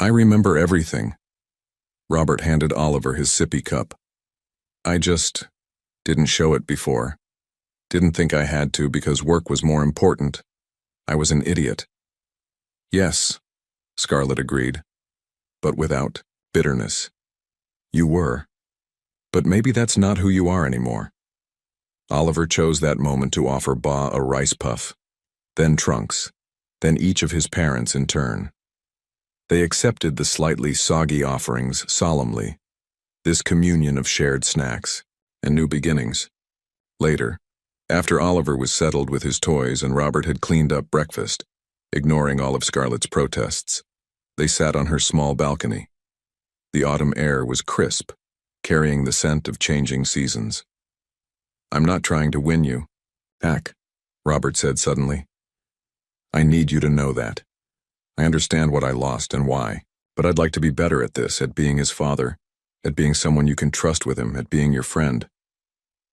I remember everything. Robert handed Oliver his sippy cup. I just didn't show it before. Didn't think I had to because work was more important. I was an idiot. Yes, Scarlett agreed, but without bitterness. You were. But maybe that's not who you are anymore. Oliver chose that moment to offer Ba a rice puff, then Trunks, then each of his parents in turn. They accepted the slightly soggy offerings solemnly, this communion of shared snacks and new beginnings. Later, after Oliver was settled with his toys and Robert had cleaned up breakfast, ignoring all of Scarlett's protests, they sat on her small balcony. The autumn air was crisp, carrying the scent of changing seasons. I'm not trying to win you, Pack, Robert said suddenly. I need you to know that. I understand what I lost and why, but I'd like to be better at this, at being his father, at being someone you can trust with him, at being your friend.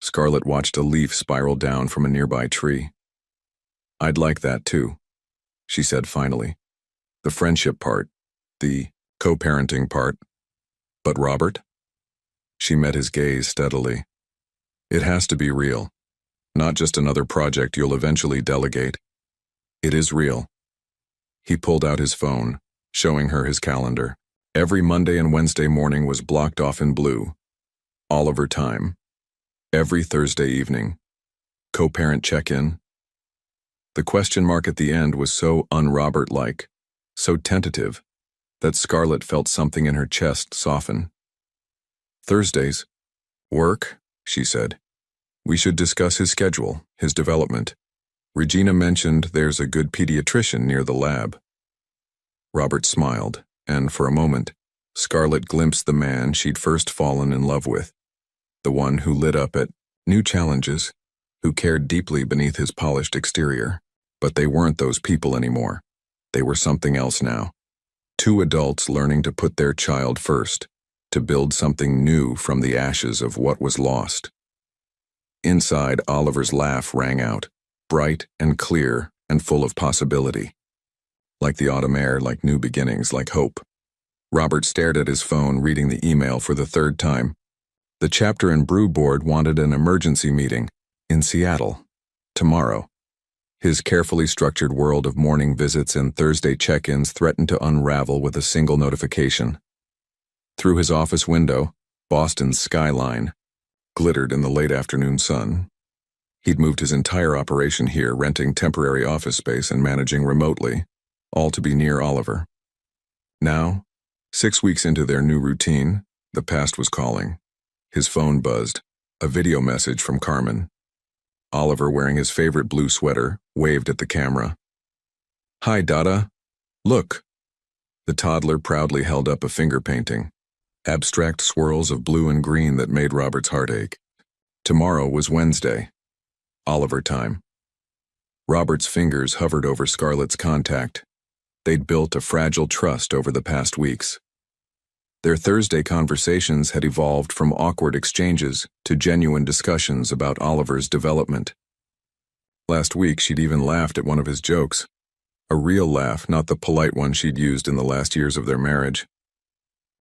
Scarlett watched a leaf spiral down from a nearby tree. I'd like that too, she said finally. The friendship part, the co-parenting part. But Robert? She met his gaze steadily. It has to be real, not just another project you'll eventually delegate. It is real. He pulled out his phone, showing her his calendar. Every Monday and Wednesday morning was blocked off in blue. Oliver time. Every Thursday evening. Co-parent check-in. The question mark at the end was so un-Robert-like, so tentative, that Scarlett felt something in her chest soften. Thursdays. Work, she said. We should discuss his schedule, his development. Regina mentioned there's a good pediatrician near the lab. Robert smiled, and for a moment, Scarlett glimpsed the man she'd first fallen in love with, the one who lit up at new challenges, who cared deeply beneath his polished exterior. But they weren't those people anymore. They were something else now. Two adults learning to put their child first, to build something new from the ashes of what was lost. Inside, Oliver's laugh rang out, bright and clear and full of possibility. Like the autumn air, like new beginnings, like hope. Robert stared at his phone, reading the email for the third time. The chapter and brew board wanted an emergency meeting in Seattle, tomorrow. His carefully structured world of morning visits and Thursday check-ins threatened to unravel with a single notification. Through his office window, Boston's skyline glittered in the late afternoon sun. He'd moved his entire operation here, renting temporary office space and managing remotely, all to be near Oliver. Now, 6 weeks into their new routine, the past was calling. His phone buzzed, a video message from Carmen. Oliver, wearing his favorite blue sweater, waved at the camera. "Hi, Dada. Look." The toddler proudly held up a finger painting, abstract swirls of blue and green that made Robert's heart ache. Tomorrow was Wednesday. Oliver time. Robert's fingers hovered over Scarlett's contact. They'd built a fragile trust over the past weeks. Their Thursday conversations had evolved from awkward exchanges to genuine discussions about Oliver's development. Last week, she'd even laughed at one of his jokes. A real laugh, not the polite one she'd used in the last years of their marriage.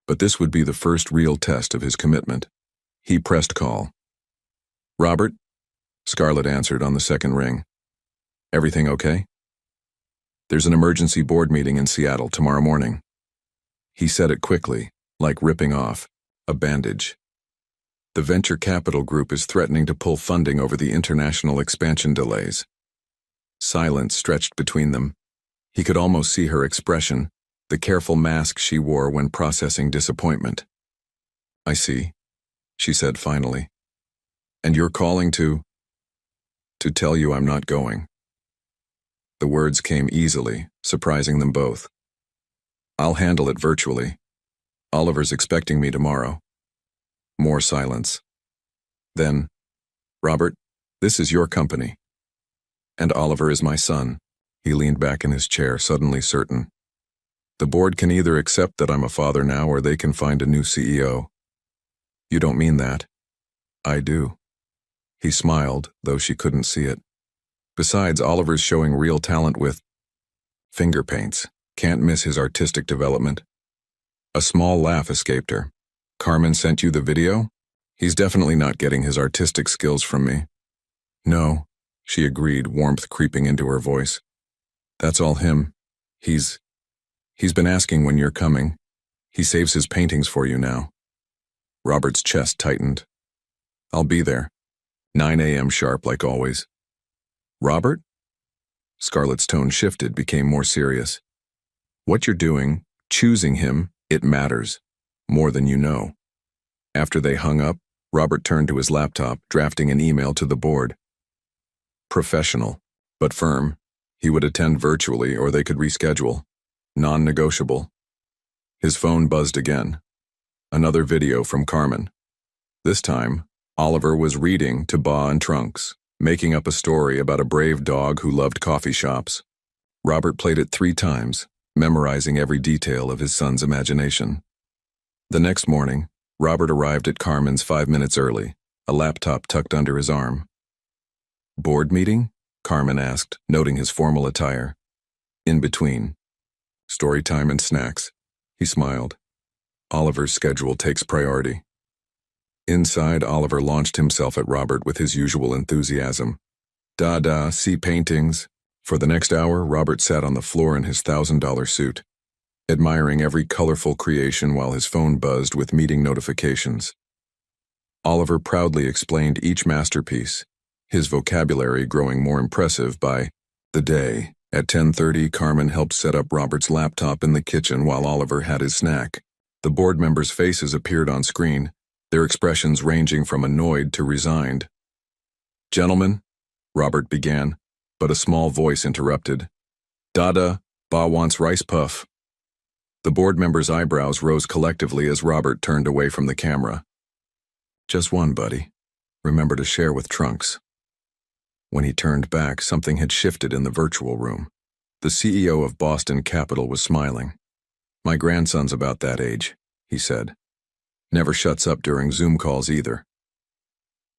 But this would be the first real test of his commitment. He pressed call. "Robert?" Scarlett answered on the second ring. "Everything okay?" "There's an emergency board meeting in Seattle tomorrow morning." He said it quickly, like ripping off a bandage. The venture capital group is threatening to pull funding over the international expansion delays. Silence stretched between them. He could almost see her expression, the careful mask she wore when processing disappointment. "I see," she said finally. "And you're calling to tell you I'm not going." The words came easily, surprising them both. "I'll handle it virtually. Oliver's expecting me tomorrow." More silence. Then, "Robert, this is your company. And Oliver is my son." He leaned back in his chair, suddenly certain. "The board can either accept that I'm a father now, or they can find a new CEO." "You don't mean that." "I do." He smiled, though she couldn't see it. "Besides, Oliver's showing real talent with finger paints. Can't miss his artistic development." A small laugh escaped her. "Carmen sent you the video? He's definitely not getting his artistic skills from me." "No," she agreed, warmth creeping into her voice. "That's all him. He's been asking when you're coming. He saves his paintings for you now." Robert's chest tightened. "I'll be there. 9 a.m. sharp, like always." "Robert?" Scarlett's tone shifted, became more serious. "What you're doing, choosing him, it matters. More than you know." After they hung up, Robert turned to his laptop, drafting an email to the board. Professional, but firm. He would attend virtually, or they could reschedule. Non-negotiable. His phone buzzed again. Another video from Carmen. This time, Oliver was reading to Ba and Trunks, making up a story about a brave dog who loved coffee shops. Robert played it 3 times, memorizing every detail of his son's imagination. The next morning, Robert arrived at Carmen's 5 minutes early, a laptop tucked under his arm. "Board meeting?" Carmen asked, noting his formal attire. "In between. Story time and snacks." He smiled. "Oliver's schedule takes priority." Inside, Oliver launched himself at Robert with his usual enthusiasm. "Dada, see paintings." For the next hour, Robert sat on the floor in his $1,000 suit, admiring every colorful creation while his phone buzzed with meeting notifications. Oliver proudly explained each masterpiece, his vocabulary growing more impressive by the day. At 10:30, Carmen helped set up Robert's laptop in the kitchen while Oliver had his snack. The board members' faces appeared on screen, their expressions ranging from annoyed to resigned. "Gentlemen," Robert began, but a small voice interrupted. "Dada, Ba wants rice puff." The board members' eyebrows rose collectively as Robert turned away from the camera. Just one, buddy. Remember to share with Trunks. When he turned back, something had shifted in the virtual room. The CEO of Boston Capital was smiling. My grandson's about that age, he said. Never shuts up during Zoom calls either.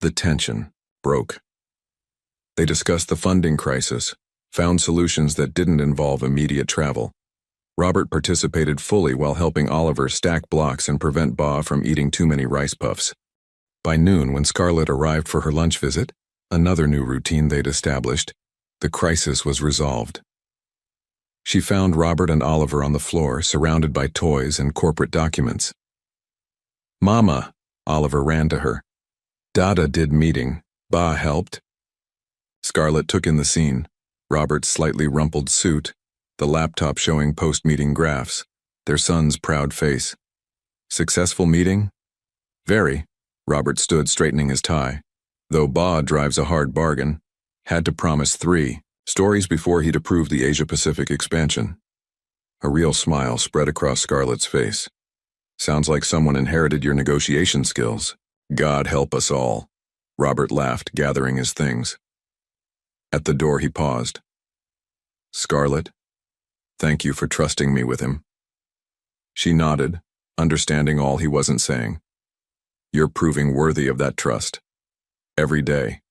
The tension broke. They discussed the funding crisis, found solutions that didn't involve immediate travel. Robert participated fully while helping Oliver stack blocks and prevent Ba from eating too many rice puffs. By noon, when Scarlett arrived for her lunch visit, another new routine they'd established, the crisis was resolved. She found Robert and Oliver on the floor, surrounded by toys and corporate documents. Mama, Oliver ran to her. Dada did meeting. Ba helped. Scarlett took in the scene. Robert's slightly rumpled suit, the laptop showing post-meeting graphs, their son's proud face. Successful meeting? Very. Robert stood straightening his tie. Though Ba drives a hard bargain, had to promise 3 stories before he'd approve the Asia-Pacific expansion. A real smile spread across Scarlett's face. Sounds like someone inherited your negotiation skills. God help us all. Robert laughed, gathering his things. At the door he paused. Scarlett, thank you for trusting me with him. She nodded, understanding all he wasn't saying. You're proving worthy of that trust. Every day.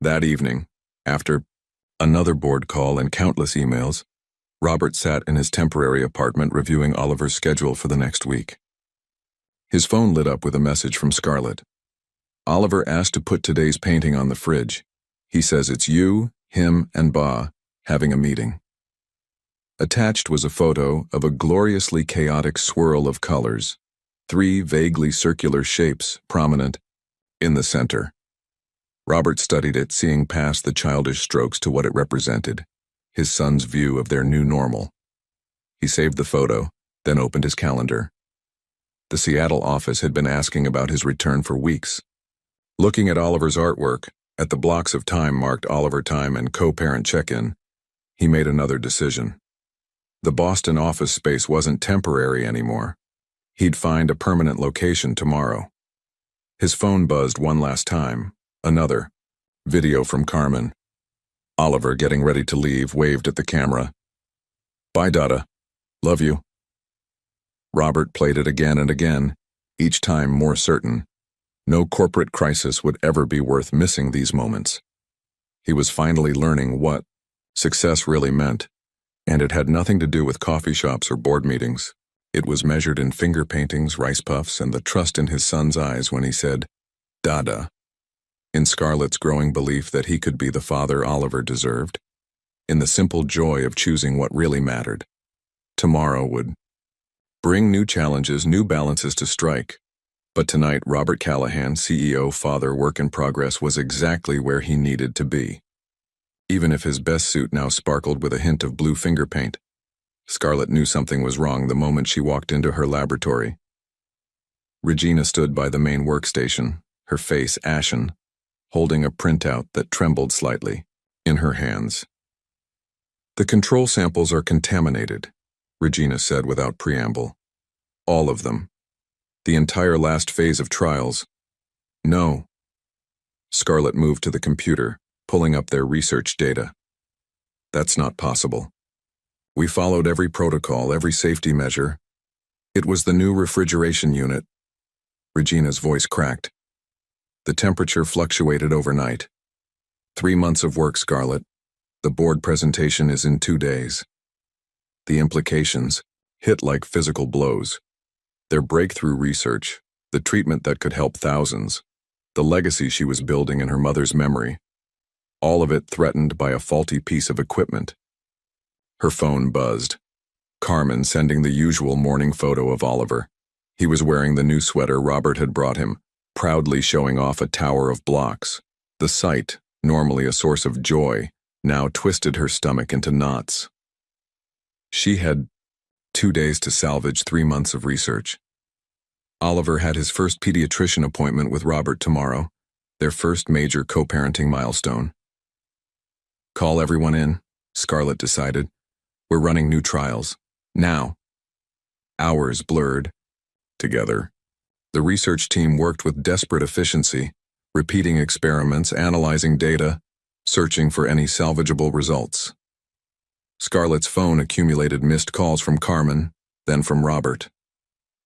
That evening, after another board call and countless emails, Robert sat in his temporary apartment reviewing Oliver's schedule for the next week. His phone lit up with a message from Scarlett. Oliver asked to put today's painting on the fridge. He says it's you, him, and Ba having a meeting. Attached was a photo of a gloriously chaotic swirl of colors, 3 vaguely circular shapes prominent in the center. Robert studied it, seeing past the childish strokes to what it represented, his son's view of their new normal. He saved the photo, then opened his calendar. The Seattle office had been asking about his return for weeks. Looking at Oliver's artwork, at the blocks of time marked Oliver time and co-parent check-in, he made another decision. The Boston office space wasn't temporary anymore. He'd find a permanent location tomorrow. His phone buzzed one last time. Another. Video from Carmen. Oliver, getting ready to leave, waved at the camera. Bye, Dada. Love you. Robert played it again and again, each time more certain. No corporate crisis would ever be worth missing these moments. He was finally learning what success really meant, and it had nothing to do with coffee shops or board meetings. It was measured in finger paintings, rice puffs, and the trust in his son's eyes when he said, Dada, in Scarlett's growing belief that he could be the father Oliver deserved, in the simple joy of choosing what really mattered. Tomorrow would bring new challenges, new balances to strike. But tonight, Robert Callahan, CEO, father, work in progress, was exactly where he needed to be. Even if his best suit now sparkled with a hint of blue finger paint, Scarlett knew something was wrong the moment she walked into her laboratory. Regina stood by the main workstation, her face ashen, holding a printout that trembled slightly in her hands. The control samples are contaminated, Regina said without preamble. All of them. The entire last phase of trials. No. Scarlett moved to the computer, pulling up their research data. That's not possible. We followed every protocol, every safety measure. It was the new refrigeration unit. Regina's voice cracked. The temperature fluctuated overnight. 3 months of work, Scarlett. The board presentation is in 2 days. The implications hit like physical blows. Their breakthrough research, the treatment that could help thousands, the legacy she was building in her mother's memory, all of it threatened by a faulty piece of equipment. Her phone buzzed. Carmen sending the usual morning photo of Oliver. He was wearing the new sweater Robert had brought him, proudly showing off a tower of blocks. The sight, normally a source of joy, now twisted her stomach into knots. She had 2 days to salvage 3 months of research. Oliver had his first pediatrician appointment with Robert tomorrow, their first major co-parenting milestone. Call everyone in, Scarlett decided. We're running new trials. Now. Hours blurred together. The research team worked with desperate efficiency, repeating experiments, analyzing data, searching for any salvageable results. Scarlett's phone accumulated missed calls from Carmen, then from Robert.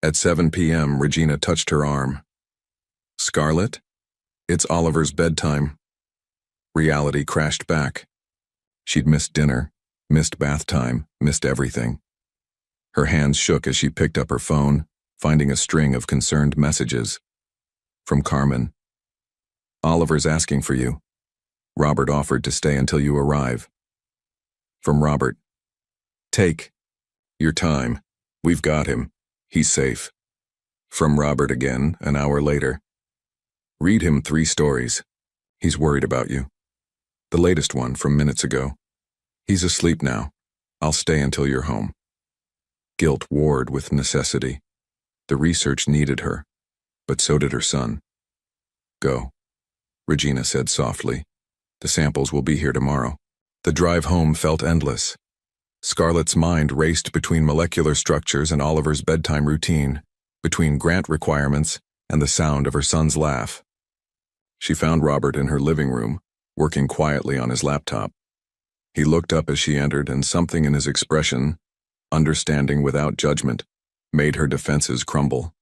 At 7 p.m., Regina touched her arm. "Scarlett? It's Oliver's bedtime." Reality crashed back. She'd missed dinner, missed bath time, missed everything. Her hands shook as she picked up her phone, finding a string of concerned messages. From Carmen. "Oliver's asking for you. Robert offered to stay until you arrive." From Robert. "Take your time. We've got him. He's safe." From Robert again, an hour later. "Read him 3 stories. He's worried about you." The latest one from minutes ago. "He's asleep now. I'll stay until you're home." Guilt warred with necessity. The research needed her, but so did her son. "Go," Regina said softly. "The samples will be here tomorrow." The drive home felt endless. Scarlett's mind raced between molecular structures and Oliver's bedtime routine, between grant requirements and the sound of her son's laugh. She found Robert in her living room, working quietly on his laptop. He looked up as she entered, and something in his expression, understanding without judgment, made her defenses crumble.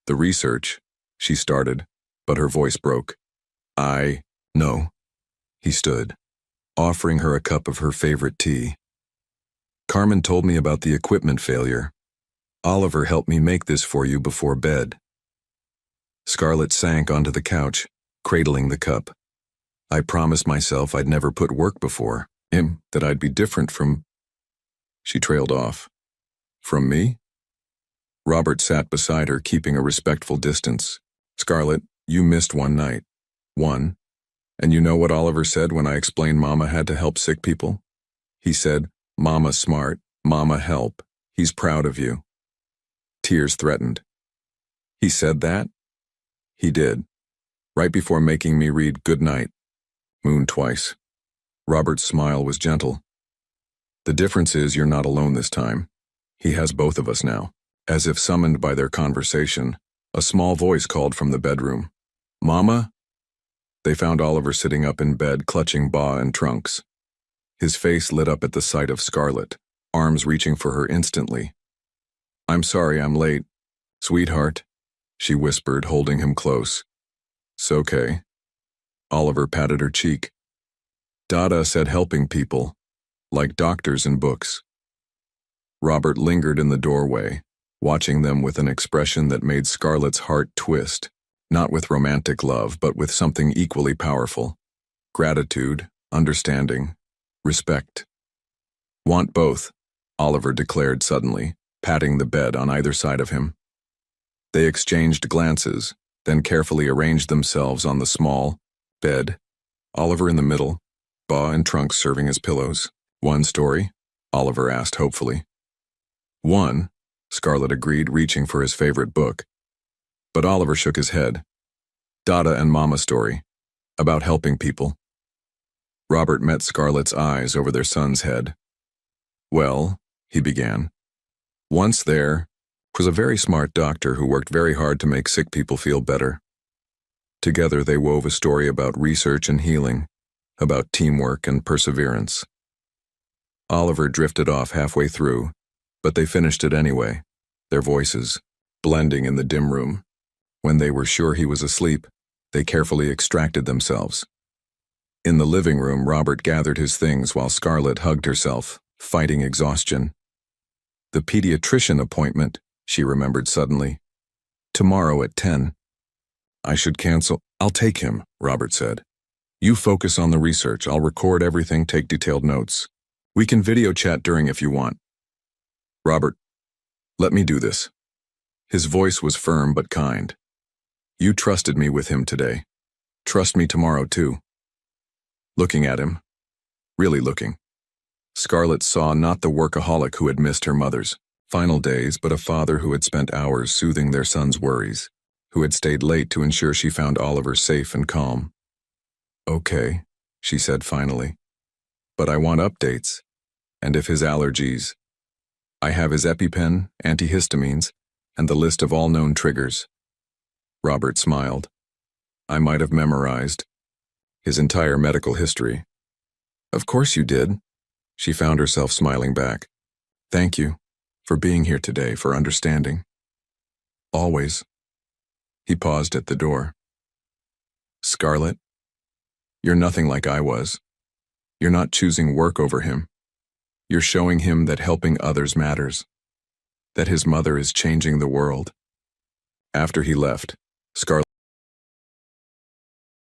"The research," she started, but her voice broke. "I know." He stood, offering her a cup of her favorite tea. "Carmen told me about the equipment failure. Oliver helped me make this for you before bed." Scarlett sank onto the couch, cradling the cup. "I promised myself I'd never put work before him, that I'd be different from—" She trailed off. "From me?" Robert sat beside her, keeping a respectful distance. "Scarlett, you missed one night. One. And you know what Oliver said when I explained Mama had to help sick people? He said, 'Mama's smart, Mama help. He's proud of you.'" Tears threatened. "He said that?" "He did. Right before making me read Good Night Moon twice." Robert's smile was gentle. "The difference is you're not alone this time. He has both of us now." As if summoned by their conversation, a small voice called from the bedroom. "Mama?" They found Oliver sitting up in bed, clutching Ba and Trunks. His face lit up at the sight of Scarlett, arms reaching for her instantly. "I'm sorry I'm late, sweetheart," she whispered, holding him close. "It's okay." Oliver patted her cheek. "Dada said helping people, like doctors in books." Robert lingered in the doorway, watching them with an expression that made Scarlett's heart twist, not with romantic love, but with something equally powerful. Gratitude, understanding, respect. "Want both," Oliver declared suddenly, patting the bed on either side of him. They exchanged glances, then carefully arranged themselves on the small bed, Oliver in the middle, Ba and Trunks serving as pillows. "One story?" Oliver asked hopefully. "One," Scarlett agreed, reaching for his favorite book. But Oliver shook his head. "Dada and Mama story, about helping people." Robert met Scarlett's eyes over their son's head. "Well," he began. "Once there was a very smart doctor who worked very hard to make sick people feel better. Together they wove a story about research and healing, about teamwork and perseverance." Oliver drifted off halfway through, but they finished it anyway, their voices blending in the dim room. When they were sure he was asleep, they carefully extracted themselves. In the living room, Robert gathered his things while Scarlett hugged herself, fighting exhaustion. The pediatrician appointment, she remembered suddenly. Tomorrow at 10. "I should cancel." "I'll take him," Robert said. "You focus on the research. I'll record everything, take detailed notes. We can video chat during if you want." "Robert, let me do this." His voice was firm but kind. "You trusted me with him today. Trust me tomorrow too." Looking at him, really looking, Scarlett saw not the workaholic who had missed her mother's final days, but a father who had spent hours soothing their son's worries, who had stayed late to ensure she found Oliver safe and calm. "Okay," she said finally. "But I want updates. And if his allergies—" I have his EpiPen, antihistamines, and the list of all known triggers. Robert smiled. I might have memorized his entire medical history. Of course you did. She found herself smiling back. Thank you for being here today, for understanding. Always. He paused at the door. Scarlett, you're nothing like I was. You're not choosing work over him. You're showing him that helping others matters, that his mother is changing the world. After he left, Scarlett